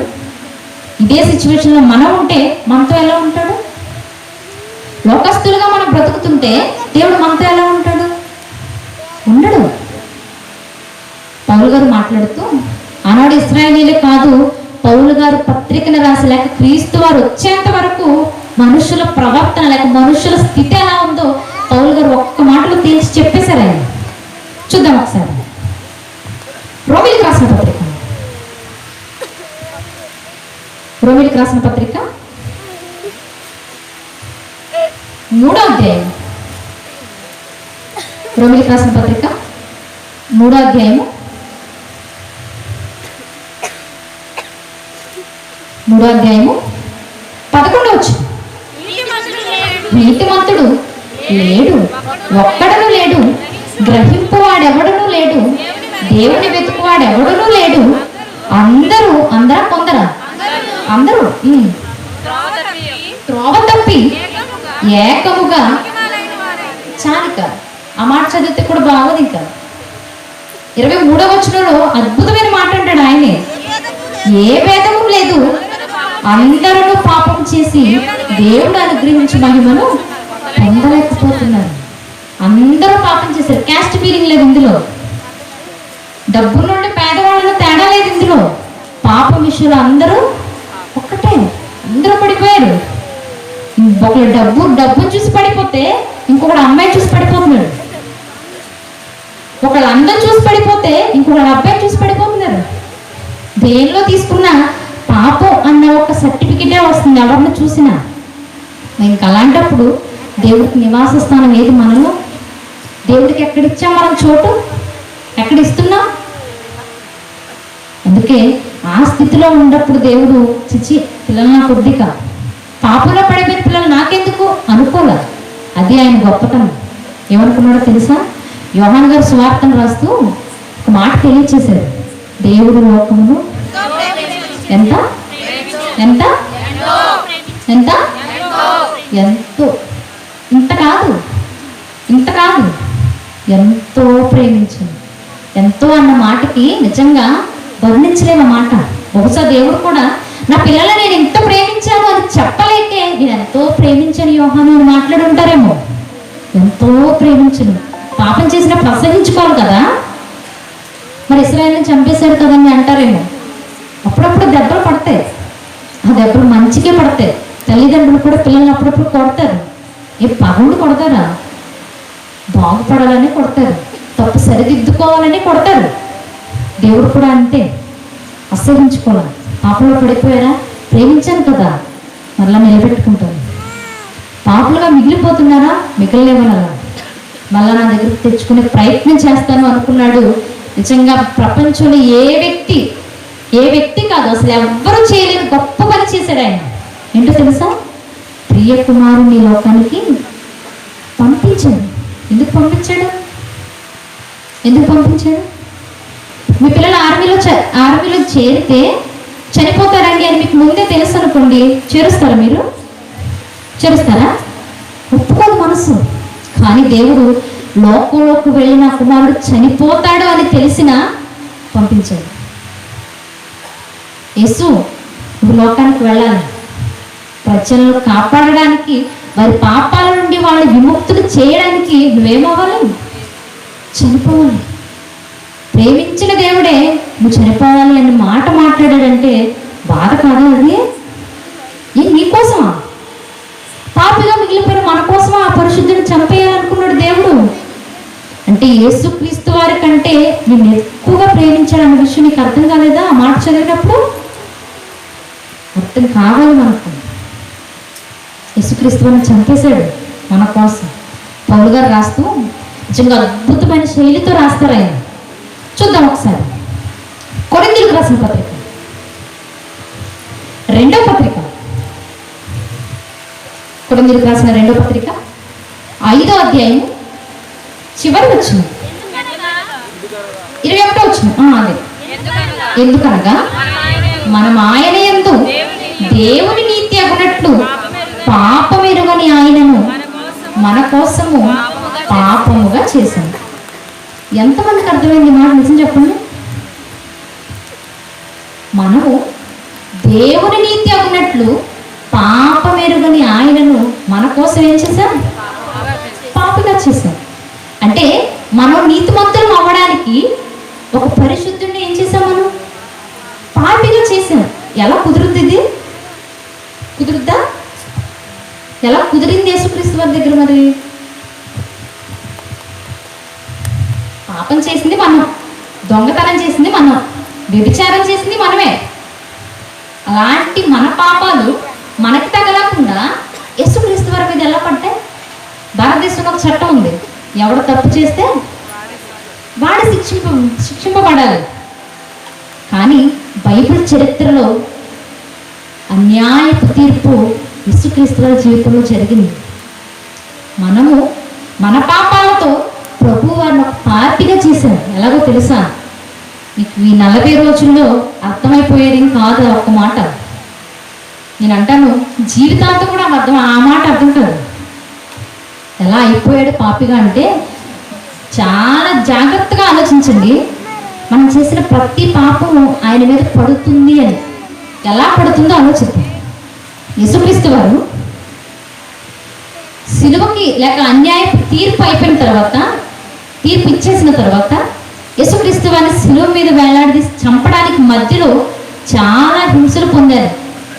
ఇదే సిచ్యువేషన్లో మనం ఉంటే మనతో ఎలా ఉంటాడు? లోకస్తులుగా మనం బ్రతుకుతుంటే దేవుడు మనతో ఎలా ఉంటాడు? ఉండడు. పౌలు గారు మాట్లాడుతూ, ఆనాడు ఇశ్రాయేలీలే కాదు, పౌలు గారు పత్రికను రాసి లేక క్రీస్తు వారు వచ్చేంత వరకు మనుషుల ప్రవర్తన లేక మనుషుల స్థితి ఎలా ఉందో పౌలు గారు ఒక్క మాటలో తేల్చి చెప్పేశారు. ఆయన చూద్దాం ఒకసారి. రోమిలికి రాసిన పత్రిక, రోమిలికి రాసిన పత్రిక 3వ అధ్యాయం, రోమిలికి రాసిన పత్రిక 3వ అధ్యాయము 11వ వచనం. నీతిమంతుడు లేడు, ఒక్కడను లేడు, గ్రహింపువాడెవడనూ లేడు, దేవుని వెతుకువాడెవడనూ లేడు, అందరూ అందరా కొందరా? అందరూ త్రోవ తప్పి ఏకముగా. చాలిక ఆ మాట చదివితే కూడా బాగోదు. ఇంకా 23వ వచనంలో అద్భుతమైన మాట అంటాడు ఆయనే, ఏ భేదము లేదు, అందరూ పాపం చేసి దేవుడు అనుగ్రహించి మహిమను పొందలేకపోతున్నారు. అందరూ పాపం చేశారు. క్యాస్ట్ ఫీలింగ్ లేదు ఇందులో, డబ్బు నుండి పేదవాళ్ళలో తేడా లేదు ఇందులో. పాపం విషయంలో అందరూ ఒక్కటే, అందరూ పడిపోయారు. ఒకళ్ళు డబ్బును చూసి పడిపోతే ఇంకొకడు అమ్మాయి చూసి పడిపోతున్నాడు. ఒకళ్ళు అందం చూసి పడిపోతే ఇంకొకళ్ళు అబ్బాయి చూసి పడిపోతున్నారు. దేనిలో తీసుకున్నా పాపం అన్న ఒక సర్టిఫికెటే వస్తుంది ఎవరిని చూసినా. ఇంకా అలాంటప్పుడు దేవుడికి నివాస స్థానం ఏది? మనలో దేవుడికి ఎక్కడిచ్చాం మనం చోటు? ఎక్కడిస్తున్నాం? అందుకే ఆ స్థితిలో ఉన్నప్పుడు దేవుడు చిచి పిల్లలు నా కొద్దిక పాపంలో పడిపోయిన పిల్లలు నాకెందుకు అనుకోలే. అది ఆయన గొప్పతనం. ఏమనుకున్నాడో తెలుసా? యోహాను గారు సువార్తను రాస్తూ ఒక మాట తెలియచేశారు, దేవుడు లోకమును ఎంత ఎంత ఎంత ఎంతో, ఇంత కాదు ఇంత కాదు, ఎంతో ప్రేమించింది. ఎంతో అన్న మాటకి నిజంగా వర్ణించలేము ఆ మాట. బహుశా దేవుడు కూడా నా పిల్లలు నేను ఎంత ప్రేమించాను అని చెప్పలేకే నేను ఎంతో ప్రేమించాను యోహాను అని మాట్లాడి ఉంటారేమో. ఎంతో ప్రేమించను. పాపం చేసినప్పుడు అసహించుకోవాలి కదా, మరి ఇశ్రాయేలుని చంపేశాడు కదని అంటారేమో. అప్పుడప్పుడు దెబ్బలు పడతాయి, ఆ దెబ్బలు మంచికే పడతాయి. తల్లిదండ్రులు కూడా పిల్లల్ని అప్పుడప్పుడు కొడతారు. ఏ పగుడు కొడతారా? బాగుపడాలని కొడతారు, తప్పు సరిదిద్దుకోవాలని కొడతారు. దేవుడు కూడా అంతే, అసహించుకోవాలి. పాపంలో పడిపోయారా? ప్రేమించాను కదా, మళ్ళా నిలబెట్టుకుంటాను. పాపలుగా మిగిలిపోతున్నారా? మిగిలిలేవనలా మళ్ళా నా దగ్గరికి తెచ్చుకునే ప్రయత్నం చేస్తాను అనుకున్నాడు. నిజంగా ప్రపంచంలో ఏ వ్యక్తి కాదు, అసలు ఎవ్వరూ చేయలేని గొప్ప పని చేశాడు ఆయన. ఏంటో తెలుసా? ప్రియ కుమారుని లోకానికి పంపించాడు. ఎందుకు పంపించాడు? మీ పిల్లలు ఆర్మీలో చేరితే చనిపోతారండి అని మీకు ముందే తెలుసు అనుకోండి, చేరుస్తారా? మీరు చేరుస్తారా? ఒప్పుకోదు మనసు. కానీ దేవుడు లోకంలోకి వెళ్ళిన కుమారుడు చనిపోతాడు అని తెలిసినా పంపించాడు. యేసు నువ్వు లోకానికి వెళ్ళాలి, ప్రజలను కాపాడడానికి, వారి పాపాల నుండి వాళ్ళని విముక్తులు చేయడానికి నువ్వేమవ్వాలి? చనిపోవాలి. ప్రేమించిన దేవుడే నువ్వు చనిపోవాలి అని మాట మాట్లాడాడంటే బాధ కాదా అది? నీకోసమా? పాపిగా మిగిలిపోయిన మన కోసమా ఆ పరిశుద్ధిని చంపేయాలనుకున్నాడు దేవుడు? అంటే యేసుక్రీస్తు వారి కంటే నేను ఎక్కువగా ప్రేమించాడు అన్న విషయం నీకు అర్థం కాలేదా? ఆ మాట చదివినప్పుడు అర్థం కావాలి మనకు. యేసుక్రీస్తు వారిని చంపేశాడు మన కోసం. పౌలు గారు రాస్తూ నిజంగా అద్భుతమైన శైలితో రాస్తారు ఆయన. చూద్దాం ఒకసారి. కొరింథీయులకు రాసిన పత్రిక, 2వ పత్రిక, కొరింథీయులకు రాసిన 2వ పత్రిక 5వ అధ్యాయం చివరి వచ్చిన 21వ వచ్చిన. అదే, ఎందుకనగా మనం ఆయన యందు దేవుని నీతి అగునట్లు పాపమెరుగని ఆయనను మన కోసము పాపముగా చేశాను. ఎంతమందికి అర్థమైంది మాట? నిజం చెప్పండి. మనము దేవుని నీతి అగునట్లు పాపమెరుగని ఆయనను మన కోసం ఏం చేశాం? పాపిగా చేశాం. అంటే మనం నీతిమంతులం అవ్వడానికి ఒక పరిశుద్ధుడిని ఏం చేసాం? మనం పాపిగా చేసాం. ఎలా కుదురుద్ది? ఇది కుదురుద్దా? ఎలా కుదిరింది యేసుక్రీస్తు వారి దగ్గర? మరి పాపం చేసింది మనం, దొంగతనం చేసింది మనం, వ్యభిచారం చేసింది మనమే. అలాంటి మన పాపాలు మనకి తగలకుండా యేసుక్రీస్తు వారి మీద ఎలా పడ్డాయి? భారతదేశంలో ఒక చట్టం ఉంది, ఎవడు తప్పు చేస్తే వాడు శిక్షింపబడాలి. కానీ బైబిల్ చరిత్రలో అన్యాయపు తీర్పు యేసుక్రీస్తు వారి జీవితంలో జరిగింది. మనము మన పాపాలతో ప్రభు వారిని ఒక పాపిగా చేశాం. ఎలాగో తెలుసా? మీకు ఈ 40 రోజుల్లో అర్థమైపోయేది కాదు ఒక్క మాట. నేను అంటాను జీవితాంతం కూడా ఆ మాట అర్థం కాదు. ఎలా అయిపోయాడు పాపిగా అంటే చాలా జాగ్రత్తగా ఆలోచించండి. మనం చేసిన ప్రతి పాపము ఆయన మీద పడుతుంది అని. ఎలా పడుతుందో ఆలోచిద్దాం. యేసుక్రీస్తు వారు సిలువకి లేక అన్యాయ తీర్పు అయిపోయిన తర్వాత, తీర్పు ఇచ్చేసిన తర్వాత యేసుక్రీస్తు వారిని సిలువ మీద వేలాడి చంపడానికి మధ్యలో చాలా హింసలు పొందారు.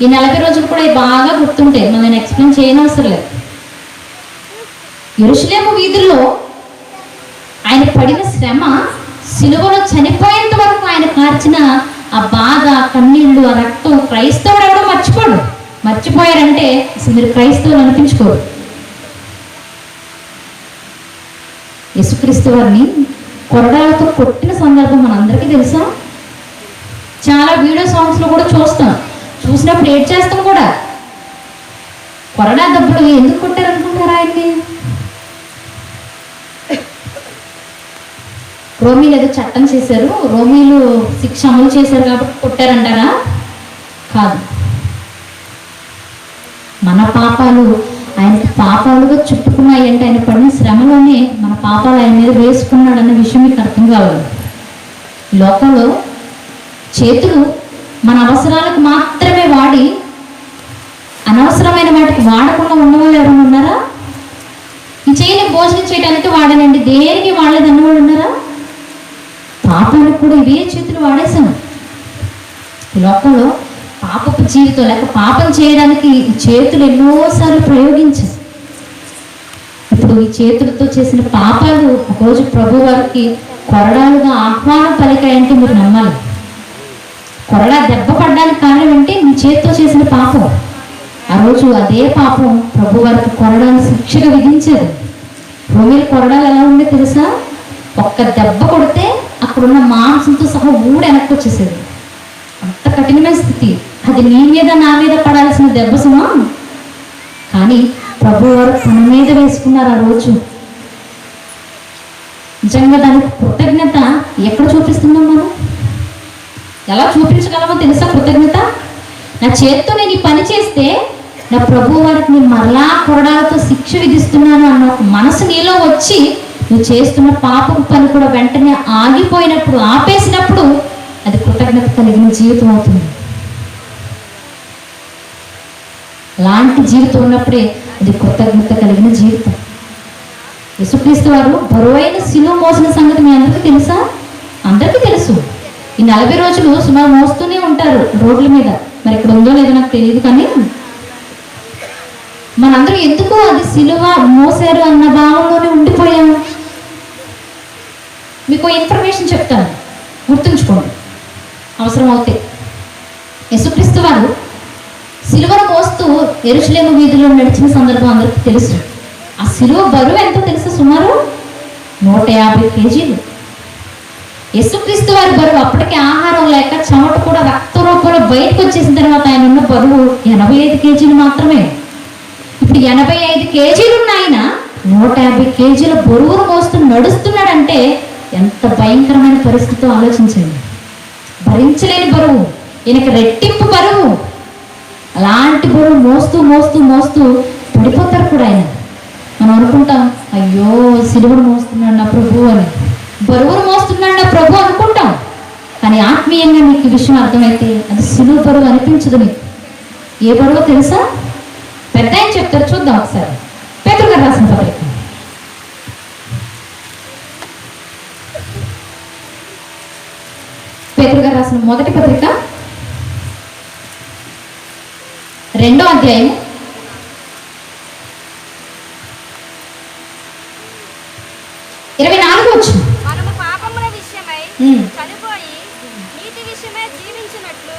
ఈ 40 రోజులు కూడా బాగా గుర్తుంటాయి, మనం ఎక్స్ప్లెయిన్ చేయనవసరం లేదు. యెరూషలేము వీధుల్లో ఆయన పడిన శ్రమ, సిలువలో చనిపోయేంత వరకు ఆయన కార్చిన ఆ బాధ, కన్నీళ్ళు, ఆ రక్తం క్రైస్తవుడు ఎవడో మర్చిపోడు. మర్చిపోయారంటే అసలు మీరు క్రైస్తవులు అనిపించుకోరు. యేసుక్రీస్తు వారిని కొరడాలతో కొట్టిన సందర్భం మనందరికీ తెలుసా? చాలా వీడియో సాంగ్స్లో కూడా చూస్తాం. చూసినప్పుడు ఏడ్ చేస్తాం కూడా. కొరడా దెబ్బలు ఎందుకు కొట్టారనుకుంటారా ఆయన్ని? రోమీలు ఏదో చట్టం చేశారు, రోమీలు శిక్ష అమలు చేశారు కాబట్టి కొట్టారంటారా? కాదు. మన పాపాలు ఆయనకి పాపాలుగా చుట్టుకున్నాయి అంటే ఆయన పడిన శ్రమలోనే మన పాపాలు ఆయన మీద వేసుకున్నాడన్న విషయం మీకు అర్థం కావాలి. లోకంలో చేతులు మన అవసరాలకు మాత్రమే వాడి అనవసరమైన వాటికి వాడకుండా ఉన్నవాళ్ళు ఎవరైనా ఉన్నారా? ఈ చేయని భోజనం చేయడానికి వాడానండి, దేనికి వాడలేదు అన్నవాళ్ళు ఉన్నారా? పాపానికి కూడా ఇవే చేతులు వాడేశాను. ఈ లోకంలో పాపపు జీవితం లేక పాపం చేయడానికి ఈ చేతులు ఎన్నోసార్లు ప్రయోగించారు. ఇప్పుడు ఈ చేతులతో చేసిన పాపాలు ఒకరోజు ప్రభు వారికి కొరడాలుగా ఆహ్వానం పలికాయంటే మీరు నమ్మాలి. కొరడా దెబ్బ పడ్డానికి కారణం అంటే మీ చేతితో చేసిన పాపం. ఆ రోజు అదే పాపం ప్రభు వారికి కొరడాలు శిక్షగా విధించారు. రోమీల కొరడాలు ఎలా ఉండే తెలుసా? ఒక్క దెబ్బ కొడితే అక్కడున్న మాంసంతో సహా వెనక్కి వచ్చేసేది. అంత కఠినమైన స్థితి. అది నీ మీద నా మీద పడాల్సిన దెబ్బ సుమా. కానీ ప్రభు వారు తన మీద వేసుకున్నారు ఆ రోజు. నిజంగా దానికి కృతజ్ఞత ఎక్కడ చూపిస్తున్నాం మనం? ఎలా చూపించగలమో తెలుసా కృతజ్ఞత? నా చేత్తో నేను ఈ పని చేస్తే నా ప్రభు వారికి నేను మరలా కొరడాలతో శిక్ష విధిస్తున్నాను అన్న ఒక మనసు నీలో వచ్చి నువ్వు చేస్తున్న పాపం పని కూడా వెంటనే ఆగిపోయినప్పుడు, ఆపేసినప్పుడు అది కృతజ్ఞత కలిగిన జీవితం అవుతుంది. అలాంటి జీవితం ఉన్నప్పుడే అది కృతజ్ఞత కలిగిన జీవితం. యేసుక్రీస్తు వారు బరువైన సిలువ మోసిన సంగతి మీ అందరికీ తెలుసా? అందరికీ తెలుసు. ఈ 40 రోజులు సుమారు మోస్తూనే ఉంటారు రోడ్ల మీద. మరి ఇక్కడ ఉందో లేదో నాకు తెలియదు, కానీ మనందరూ ఎందుకు అది సిలువ మోసారు అన్న భావంలోనే ఉండిపోయాము. మీకు ఇన్ఫర్మేషన్ చెప్తాను, గుర్తుంచుకోండి అవసరం అవుతే. యేసుక్రీస్తు వారు సిలువను మోస్తూ యెరూషలేము వీధిలో నడిచిన సందర్భం అందరికీ తెలుసు. ఆ సిలువ బరువు ఎంతో తెలుసు? సుమారు 150 కేజీలు. యేసుక్రీస్తు వారి బరువు అప్పటికే ఆహారం లేక చెమట కూడా రక్త రూపంలో బయటకు వచ్చేసిన తర్వాత ఆయన ఉన్న బరువు 85 కేజీలు మాత్రమే. ఇప్పుడు 85 కేజీలు ఉన్న ఆయన 150 కేజీల బరువును మోస్తూ నడుస్తున్నాడంటే ఎంత భయంకరమైన పరిస్థితితో ఆలోచించండి. భరించలేని బరువు, ఈయనకి రెట్టింపు బరువు. అలాంటి బరువు మోస్తూ మోస్తూ మోస్తూ పడిపోతారు కూడా ఆయన. మనం అనుకుంటాం, అయ్యో సిలువను మోస్తున్నాడు నా ప్రభు అని, బరువును మోస్తున్నాడు నా ప్రభు అనుకుంటాం. కానీ ఆత్మీయంగా మీకు ఈ విషయం అర్థమైతే అది సిలువ బరువు అనిపించదు మీకు. ఏ బరువు తెలుసా? పెద్ద ఆయన చెప్తారు, చూద్దాం ఒకసారి. పేతురు గారు రాసిన పత్రిక, పేతురు గారు రాసిన మొదటి పత్రిక 2వ అధ్యాయం 24వ వచనం.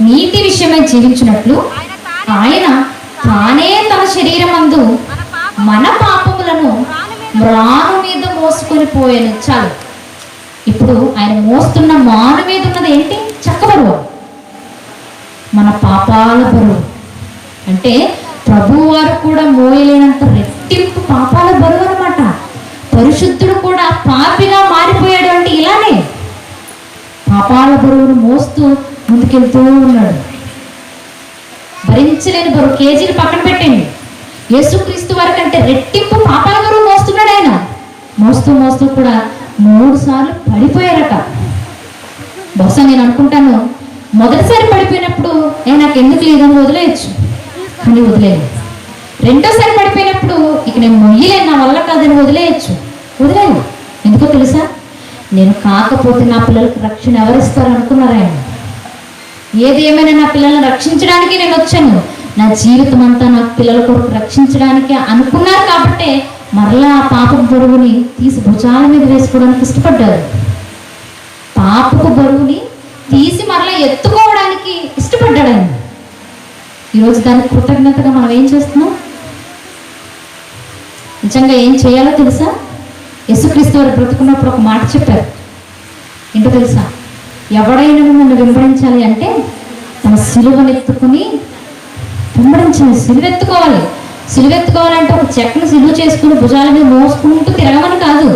నీతి విషయమై జీవించినట్లు ఆయన తానే తన శరీరమందు మన పాపములను మ్రాను మీద మోసుకొని పోయాను. చాలు. ఇప్పుడు ఆయన మోస్తున్న మాను మీద ఉన్నది ఏంటి? చెక్క బరువు, మన పాపాల బరువు. అంటే ప్రభువారు కూడా మోయలేనంత రెట్టింపు పాపాల బరువు అన్నమాట. పరిశుద్ధుడు కూడా పాపిగా మారిపోయాడు అంటే ఇలానే. పాపాల బరువును మోస్తూ ముందుకెళ్తూ ఉన్నాడు. భరించలేని బరువు కేజీలు పక్కన పెట్టండి, యేసుక్రీస్తు వారి కంటే రెట్టింపు పాపాల బరువు మోస్తున్నాడు ఆయన. మోస్తూ మోస్తూ కూడా 3 సార్లు పడిపోయారట. బహుశా నేను అనుకుంటాను, మొదటిసారి పడిపోయినప్పుడు నాకు ఎందుకు లేదని వదిలేయచ్చు, కానీ వదిలేదు. రెండోసారి పడిపోయినప్పుడు ఇక నేను మొయ్యలేను, నా వల్ల కాదని వదిలేయచ్చు, వదిలేదు. ఎందుకో తెలుసా? నేను కాకపోతే నా పిల్లలకు రక్షణ ఎవరిస్తారు అనుకున్నారు ఆయన. ఏది ఏమైనా నా పిల్లల్ని రక్షించడానికి నేను వచ్చాను, నా జీవితం అంతా నా పిల్లల కొరకు రక్షించడానికి అనుకున్నారు. కాబట్టి మరలా ఆ పాపపు బరువుని తీసి భుజాల మీద వేసుకోవడానికి ఇష్టపడ్డారు. పాపపు బరువుని తీసి మరలా ఎత్తుకోవడానికి ఇష్టపడ్డాడు ఆయన. ఈరోజు దానికి కృతజ్ఞతగా మనం ఏం చేస్తున్నాం? నిజంగా ఏం చేయాలో తెలుసా? యేసుక్రీస్తు వారు బ్రతుకున్నప్పుడు ఒక మాట చెప్పారు. ఏంటో తెలుసా? ఎవడైనా నన్ను వెంబడించాలి అంటే తన సిలువనెత్తుకుని వెంబడించాలి. సిలువెత్తుకోవాలి. సిలువెత్తుకోవాలంటే ఒక చెక్కను సిలువ చేసుకుని భుజాల మీద మోసుకుంటూ తిరగమని కాదు.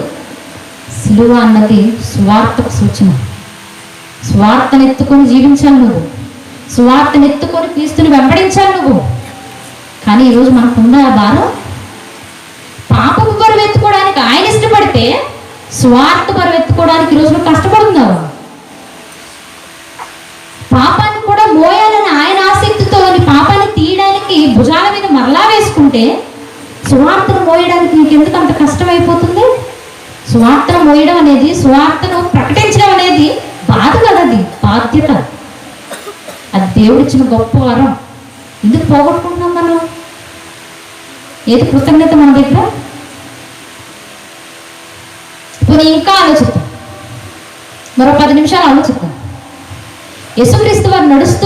సిలువ అన్నది స్వార్థకు సూచన. స్వార్థనెత్తుకొని జీవించాలి నువ్వు, స్వార్థనెత్తుకొని క్రీస్తుని వెంబడించాలి నువ్వు. కానీ ఈరోజు మనకుందా ఆ భారం? పాపపు బరువు ఎత్తుకోవడానికి ఆయన ఇష్టపడితే స్వార్థ బరువు ఎత్తుకోవడానికి ఈరోజు నువ్వు కష్టపడుతున్నావు. పాపాన్ని కూడా మోయాలని ఆయన ఆసక్తితో పాపాన్ని తీయడానికి భుజాల మీద మరలా వేసుకుంటే స్వార్థను మోయడానికి నీకెందుకు అంత కష్టమైపోతుంది? స్వార్థను మోయడం అనేది, స్వార్థను ప్రకటించడం అనేది బాధ కదది, బాధ్యత. అది దేవుడిచ్చిన గొప్ప వరం. ఎందుకు పోగొట్టుకుంటున్నాం మనం? ఏది కృతజ్ఞత మన దగ్గర? ఇప్పుడు ఇంకా ఆలోచిద్దాం, మరో 10 నిమిషాలు ఆలోచిద్దాం. యేసుక్రీస్తు వారు నడుస్తూ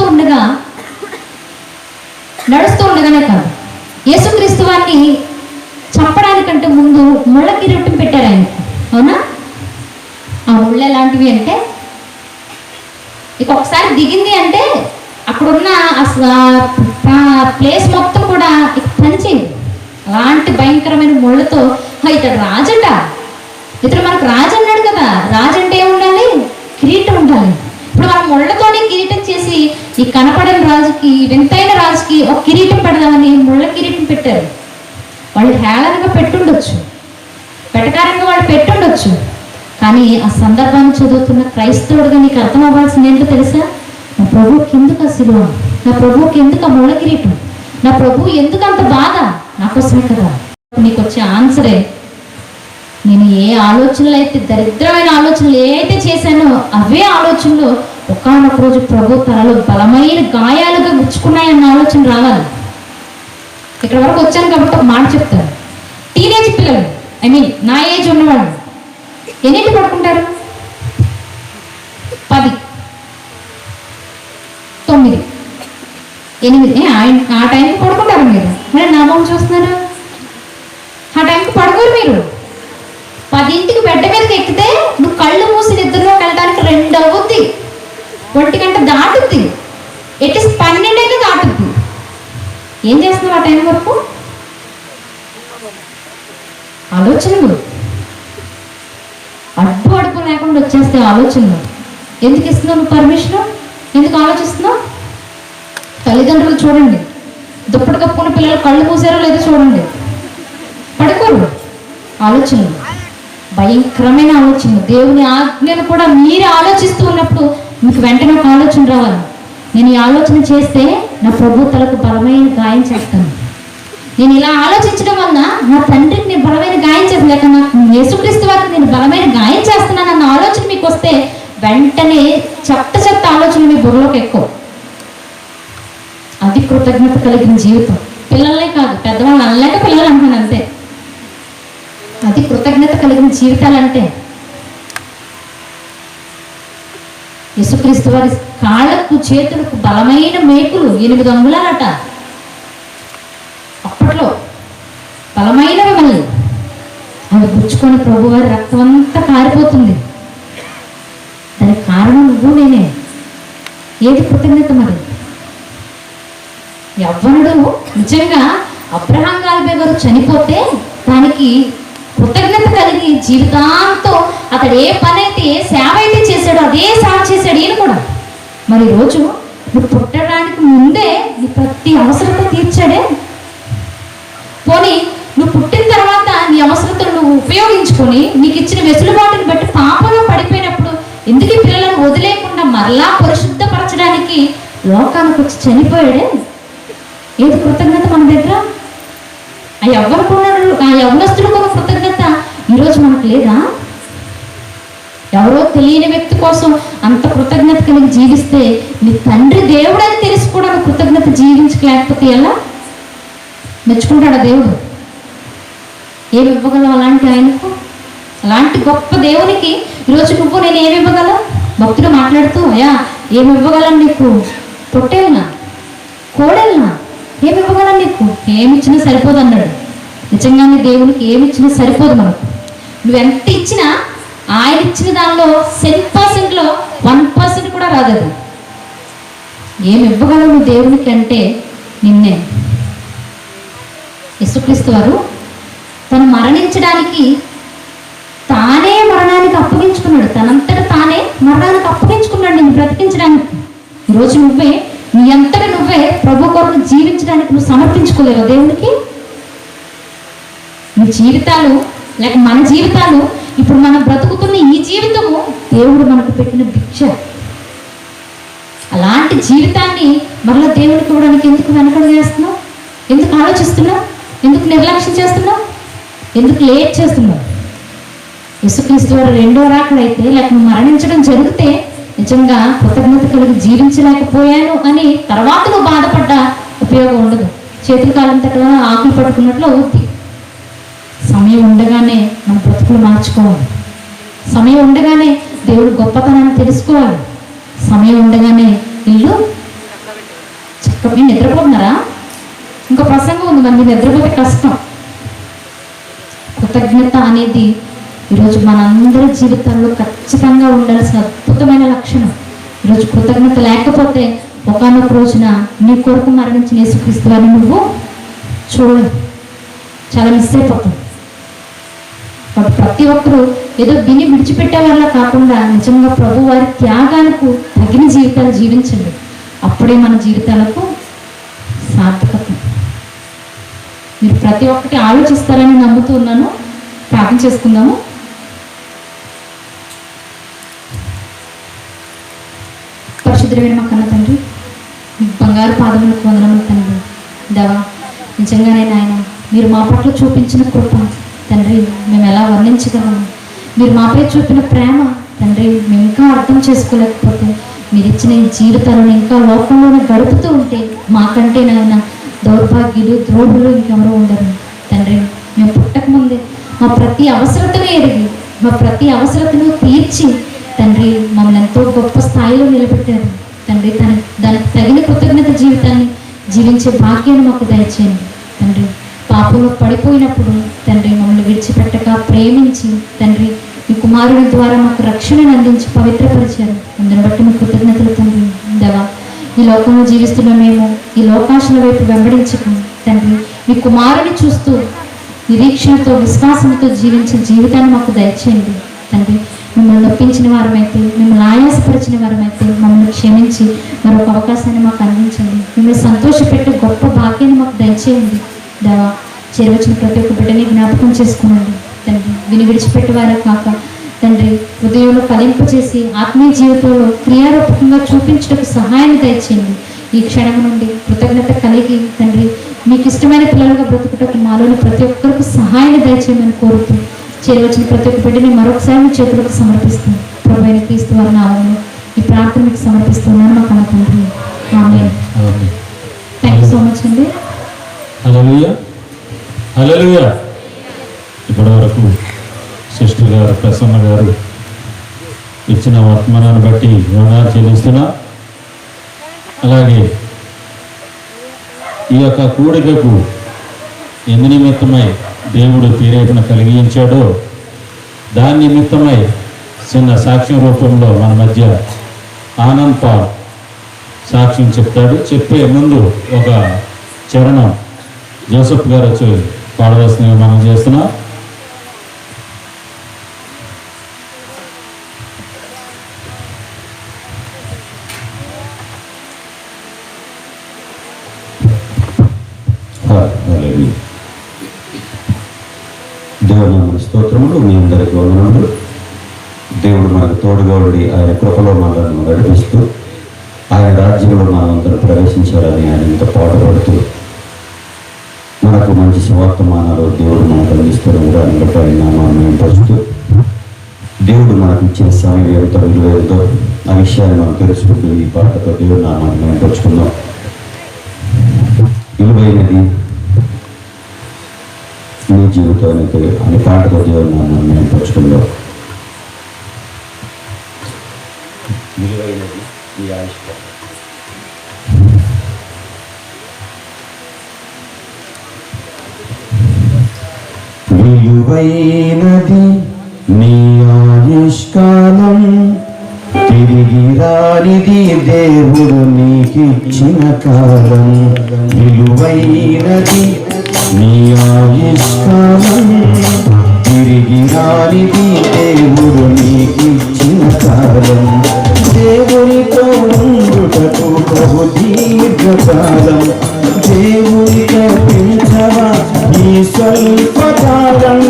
ఉండగానే కాదు, యేసుక్రీస్తు వారిని చంపడానికంటే ముందు ముళ్ళ కిరీటం పెట్టారు ఆయనకు. అవునా? ఆ ముళ్ళు ఎలాంటివి అంటే, ఇక ఒకసారి దిగింది అంటే అక్కడున్న ప్లేస్ మొత్తం కూడా ఇక పనిచేయదు. అలాంటి భయంకరమైన ముళ్ళతో ఇతడు రాజట, ఇతడు మనకు రాజు అన్నాడు కదా. రాజు అంటే ఏముండాలి? కిరీటం ఉండాలి. ఇప్పుడు మనం ముళ్ళతోనే కిరీటం చేసి ఈ కనపడని రాజుకి, వింతైన రాజుకి ఒక కిరీటం పెడదామని ముళ్ళ కిరీటం పెట్టారు. వాళ్ళు హేళనగా పెట్టుండొచ్చు, వెటకారంగా వాళ్ళు పెట్టుండొచ్చు. కానీ ఆ సందర్భాన్ని చదువుతున్న క్రైస్తవుడిగా నీకు అర్థం అవ్వాల్సింది ఏంటో తెలుసా? నా ప్రభువుకి ఎందుకు ఆ శిలువ? నా ప్రభువుకి ఎందుకు ఆ ముళ్ళ కిరీటం? నా ప్రభువు ఎందుకు అంత బాధ? నాకోసమే కదా. నీకు వచ్చే ఆన్సరే, నేను ఏ ఆలోచనలు అయితే, దరిద్రమైన ఆలోచనలు ఏ అయితే చేశానో అవే ఆలోచనలు ఒకానొక రోజు ప్రభు తనలో బలమైన గాయాలుగా గుచ్చుకున్నాయన్న ఆలోచన రావాలి. ఇక్కడ వరకు వచ్చాను కాబట్టి ఒక మాట చెప్తాను. టీనేజ్ పిల్లలు, నా ఏజ్ ఉన్నవాళ్ళు ఎన్నింటి పడుకుంటారు? 10, 9, 8 ఆ టైంకి పడుకుంటారు మీరు. మరి నా మొహం చూస్తున్నారు, ఆ టైంకి పడుకోరు మీరు. 10ంటికి బెడ్డ మీదకి ఎక్కితే నువ్వు కళ్ళు మూసి నిద్రలోకి వెళ్ళడానికి 2 అవుద్ది, 1 గంట దాటుద్ది, ఎట్లీస్ట్ 12 అయితే దాటుద్ది. ఏం చేస్తున్నావు ఆ టైం వరకు? ఆలోచనలు అడ్డు అడుపు లేకుండా వచ్చేస్తే ఆలోచనలు. ఎందుకు ఇస్తున్నావు నువ్వు పర్మిషన్? ఎందుకు ఆలోచిస్తున్నావు? తల్లిదండ్రులు చూడండి, దుప్పటి కప్పుకున్న పిల్లలు కళ్ళు మూసారో లేదో చూడండి, పడుకోరు. ఆలోచనలు భయంకరమైన ఆలోచనలు. దేవుని ఆజ్ఞను కూడా మీరే ఆలోచిస్తూ ఉన్నప్పుడు మీకు వెంటనే ఒక ఆలోచన రావాలి. నేను ఈ ఆలోచన చేస్తే నా ప్రభు తలకు బలమైన గాయం చేస్తాను, నేను ఇలా ఆలోచించడం వలన నా తండ్రికి నేను బలమైన గాయం చేస్తాను, లేక నాకు యేసుక్రీస్తు వారికి నేను బలమైన గాయం చేస్తున్నాను అన్న ఆలోచన మీకు వస్తే వెంటనే చెత్త ఆలోచన మీ బుర్రలోకి ఎక్కువ. అది కృతజ్ఞత కలిగిన జీవితం. పిల్లలే కాదు, పెద్దవాళ్ళు అనలేక పిల్లలు అంటాను అంతే. అది కృతజ్ఞత కలిగిన జీవితాలంటే. యేసుక్రీస్తు వారి కాళ్ళకు చేతులకు బలమైన మేకులు 8 అంగుళాలట. అప్పట్లో బలమైనవి మళ్ళీ అవి గుచ్చుకొని ప్రభు వారి రక్తం అంతా కారిపోతుంది. దానికి కారణం నువ్వు నేనే. ఏది కృతజ్ఞత? మరి యవ్వనుడు నిజంగా అబ్రహాం గారి గారు చనిపోతే దానికి కృతజ్ఞత కలిగి జీవితాంతం అతడు ఏ పని అయితే ఏ సేవ అయితే చేశాడో అదే సేవ చేశాడు ఈయన కూడా. మరి రోజు నువ్వు పుట్టడానికి ముందే నీ ప్రతి అవసరత తీర్చాడే. పోనీ నువ్వు పుట్టిన తర్వాత నీ అవసరతను నువ్వు ఉపయోగించుకొని నీకు ఇచ్చిన వెసులుబాటుని బట్టి పాపంలో పడిపోయినప్పుడు ఎందుకు ఈ పిల్లలను వదిలేకుండా మరలా పరిశుద్ధపరచడానికి లోకానికి వచ్చి చనిపోయాడే. ఏది కృతజ్ఞత మన దగ్గర? ఆ యవ్వనస్తుడు కొన్న కృతజ్ఞత ఈరోజు మనకు లేదా? ఎవరో తెలియని వ్యక్తి కోసం అంత కృతజ్ఞత కలిగి జీవిస్తే నీ తండ్రి దేవుడని తెలిసి కూడా కృతజ్ఞత జీవించలేకపోతే ఎలా? మెచ్చుకుంటాడా దేవుడు? ఏమి ఇవ్వగలవు అలాంటి ఆయనకు? అలాంటి గొప్ప దేవునికి ఈరోజు నువ్వు నేను ఏమి ఇవ్వగలవు? భక్తుడు మాట్లాడుతూ అయ్యా ఏమి ఇవ్వగలను నీకు? పొట్టేళ్ళనా, కోడెళ్ళనా, ఏమి ఇవ్వగలను నీకు? ఏమిచ్చినా సరిపోదు అన్నాడు. నిజంగానే దేవునికి ఏమిచ్చినా సరిపోదు మనకు. నువ్వెంత ఇచ్చినా ఆయన ఇచ్చిన దానిలో 10%లో 1% కూడా రాదు. అది ఏమి ఇవ్వగలవు నువ్వు దేవునికి అంటే నిన్నే. యేసుక్రీస్తు వారు తను మరణించడానికి తానే మరణానికి అప్పగించుకున్నాడు. తనంతట తానే మరణానికి అప్పగించుకున్నాడు నిన్ను బ్రతికించడానికి. ఈరోజు నువ్వే నీ అంతట నువ్వే ప్రభు కొరకు జీవించడానికి నువ్వు సమర్పించుకోలేవు దేవునికి. నీ జీవితాలు లేక మన జీవితాలు ఇప్పుడు మనం బ్రతుకుతున్న ఈ జీవితము దేవుడు మనకు పెట్టిన భిక్ష. అలాంటి జీవితాన్ని మరలా దేవునికి ఇవ్వడానికి ఎందుకు వెనకడు చేస్తున్నావు? ఎందుకు ఆలోచిస్తున్నావు? ఎందుకు నిర్లక్ష్యం చేస్తున్నావు? ఎందుకు లేట్ చేస్తున్నావు? యేసుక్రీస్తు వారు రెండో రాకడైతే లేక మరణించడం జరిగితే నిజంగా కృతజ్ఞత కలిగి జీవించలేకపోయాను అని తర్వాత నువ్వు బాధపడ్డా ఉపయోగం ఉండదు. చేతులు కాలంతటా ఆకులు పట్టుకున్నట్లు అవుద్ది. సమయం ఉండగానే మన బ్రతుకులు మార్చుకోవాలి. సమయం ఉండగానే దేవుడు గొప్పతనాన్ని తెలుసుకోవాలి. సమయం ఉండగానే ఇల్లు చక్కగా నిద్రపోతున్నారా? ఇంకో ప్రసంగం ఉంది, మన నిద్రపోతే కష్టం. కృతజ్ఞత అనేది ఈరోజు మనందరి జీవితాల్లో ఖచ్చితంగా ఉండాల్సిన అద్భుతమైన లక్షణం. ఈరోజు కృతజ్ఞత లేకపోతే ఒకానొక రోజున నీ కొరకు మరణించిన యేసుక్రీస్తు వారిని నువ్వు చూడవు, చాలా మిస్ అయిపోతావు. కాబట్టి ప్రతి ఒక్కరూ ఏదో విని విడిచిపెట్టే వల్ల కాకుండా నిజంగా ప్రభు వారి త్యాగాలకు తగిన జీవితాలు జీవించండి. అప్పుడే మన జీవితాలకు సార్థకత. మీరు ప్రతి ఒక్కటి ఆలోచిస్తారని నమ్ముతూ ఉన్నాను. ప్రార్థన చేసుకుందాము. పరిశుద్ధమైన మా కన్న తండ్రి, బంగారు పాదములకు వందనములు తండ్రి. దేవా, నిజంగానే నాయన మీరు మా పట్ల చూపించిన కృప తండ్రి మేము ఎలా వర్ణించగలము. మీరు మాపై చూపిన ప్రేమ తండ్రి మేము ఇంకా అర్థం చేసుకోలేకపోతే, మీరు ఇచ్చిన ఈ జీవితాలను ఇంకా లోకంలోనే గడుపుతూ ఉంటే మాకంటే నాయన దౌర్భాగ్యులు ద్రోహులు ఇంకెవరో ఉండరు తండ్రి. మేము పుట్టకముందే మా ప్రతి అవసరతను ఎరిగి మా ప్రతి అవసరతను తీర్చి తండ్రి మమ్మల్ని ఎంతో గొప్ప స్థాయిలో నిలబెట్టారు తండ్రి. దానికి తగిన కృతజ్ఞత జీవితాన్ని జీవించే భాగ్యాన్ని మాకు దయచేయండి తండ్రి. పాపంలో పడిపోయినప్పుడు తండ్రి మమ్మల్ని విడిచిపెట్టక ప్రేమించి తండ్రి మీ కుమారుని ద్వారా మాకు రక్షణను అందించి పవిత్రపరిచారు. అందుని బట్టి మీ కృతజ్ఞతలు తండ్రి. దేవా, ఈ లోకంలో జీవిస్తున్న మేము ఈ లోకాశల వైపు వెంబడించకు తండ్రి, మీ కుమారుని చూస్తూ నిరీక్షణతో విశ్వాసంతో జీవించే జీవితాన్ని మాకు దయచేయండి తండ్రి. మిమ్మల్ని నొప్పించిన వారమైతే, మిమ్మల్ని ఆయాసపరిచిన వారమైతే మమ్మల్ని క్షమించి మరొక అవకాశాన్ని మాకు అందించండి. మిమ్మల్ని సంతోషపెట్టే గొప్ప భాగ్యాన్ని మాకు దయచేయండి దేవా. చేరవచ్చిన ప్రతి ఒక్క బిడ్డని జ్ఞాపకం చేసుకోనండి తండ్రి. విని విడిచిపెట్టేవారే కాక తండ్రి హృదయంలో ఫలింపచేసి ఆత్మీయ జీవితంలో క్రియారూపకంగా చూపించడానికి సహాయాన్ని దయచేయండి. ఈ క్షణం నుండి కృతజ్ఞత కలిగి తండ్రి మీకు ఇష్టమైన పిల్లలుగా బ్రతుకుటకు మాలోని ప్రతి ఒక్కరికి సహాయాన్ని దయచేయమని కోరుతూ చేరవచ్చిన ప్రతి ఒక్క బిడ్డని మరొకసారి మీ చేతులకు సమర్పిస్తుంది. ప్రభువైన క్రీస్తు వారి నామములో ఈ ప్రార్థన మీకు సమర్పిస్తున్నాను మా కన్న తండ్రి. ఆమేన్. థ్యాంక్ యూ సో మచ్ అండి. హల్లెలూయా, హల్లెలూయా. ఇప్పటి వరకు సిస్టర్ గారు ప్రసన్న గారు ఇచ్చిన వర్తమానాన్ని బట్టి వందనాలు చెల్లిస్తున్నా. అలాగే ఈ యొక్క కూడికకు ఎందు నిమిత్తమై దేవుడు ప్రేరేపణ కలిగించాడో దాని నిమిత్తమై చిన్న సాక్ష్యం రూపంలో మన మధ్య ఆనంద్ పాల్ సాక్ష్యం చెప్తాడు. చెప్పే ముందు ఒక చరణం జోసెఫ్ గారు వచ్చి పాడవలసిందిగా మనం చేస్తున్నాం. దేవుని స్తోత్రములు. మీ అందరికీ వందనములు. దేవుడు మనకు తోడుగా ఉండి ఆయన కృపలో మనల్ని నడిపిస్తూ ఆయన రాజ్యంలో మనందరూ ప్రవేశించాలని ఆయన ఇంత పాటుపడుతూ మనకు మంచి సువార్తమానాలు దేవుడు మనకు అందిస్తున్న అందరిపై నామాన్ని మేంపరుస్తూ దేవుడు మనకు ఇచ్చిన సమయం ఎంత విలువైందో ఆ విషయాన్ని మనం తెలుసుకుంటూ ఈ పాటతో దేవుడు నామాన్ని మేంపరుచుకుందాం. విలువైనది నీ జీవితానికి అనే పాటతో దేవుడు నామాన్ని మేంపరుచుకుందాం. విలువైనది ఈ ఆయుష్కాలం. విలువైనది నీ ఆయుష్కాలం, తిరిగి రానిది దేవుడు నీకిచ్చిన కాలం. విలువైనది నీ ఆయుష్కాలం, తిరిగి రానిది దేవుడు నీకిచ్చిన కాలం. దేవునితో ఉండుటకు బహు దీర్ఘకాలం, దేవునితో పెంచవా ఈ స్వల్పకాలం.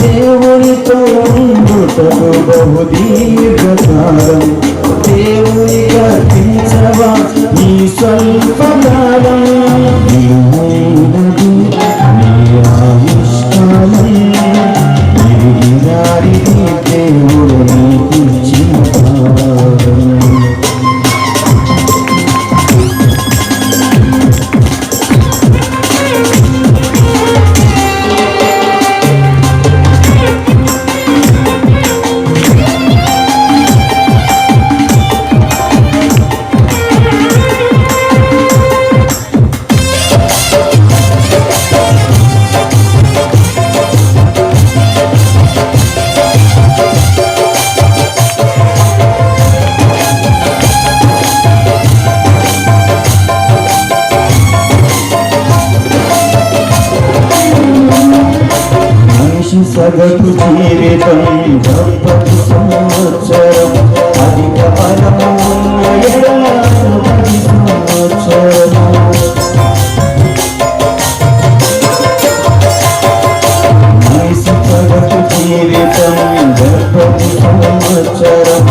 దేవునితో ఉండుటకు బహు దీర్ఘకాలం, దేవునితో పెంచవా ఈ స్వల్పకాలం. విలువైనది నీ ఆయుష్కాలం, తిరిగి రానిది దేవుడు నీకిచ్చిన కాలం. సగటు జీవితం 70 సంవత్సరం, అధిక బలము ఉన్న ఎడల 10 సంవత్సరం. మనిషి సగటు జీవితం 70 సంవత్సరం,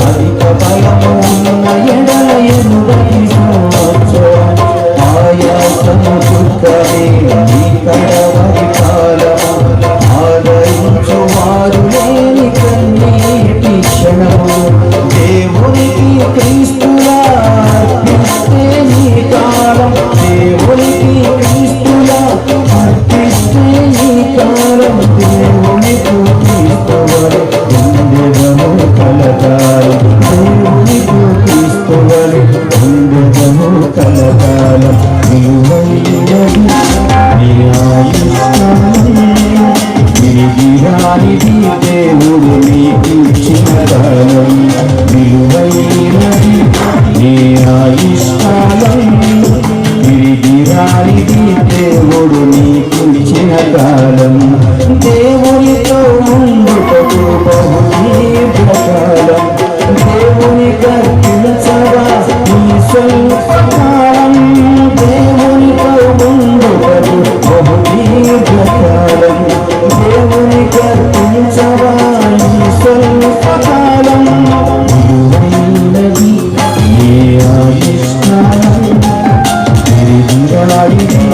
అధిక బలము ఉన్న ఎడల 80 సంవత్సరం. ఆయాసము దుఃఖమే నీ కడవరి కాలము, ఆదరించువారు లేని కన్నీటి క్షణము. దేవునికి క్రీస్తులా అర్పిస్తే నీ కాలం, దేవునికి క్రీస్తులా అర్పిస్తే నీ కాలం. దేవునికి క్రీస్తువలె ఉండెదము కలకాలం, దేవునికి క్రీస్తువలె ఉండెదము కలకాలం. విలువైనది నీ ఆయుష్కాలం, తిరిగి రానిది దేవుడు నీకిచ్చిన కాలం. విలువైనది నీ ఆయుష్కాలం, తిరిగి రానిది దేవుడు నీకిచ్చిన కాలం. దేవునితో ఉండుటకు బహు దీర్ఘకాలం, దేవునితో పిలుచవా నీ స్వల్పకాలం. దేవునితో ఉండుటకు బహు దీర్ఘకాలం, దేవునితో పిలుచవా ఈ స్వల్పకాలం. విలువైనది నీ ఆయుష్కాలం, తిరిగి రానిది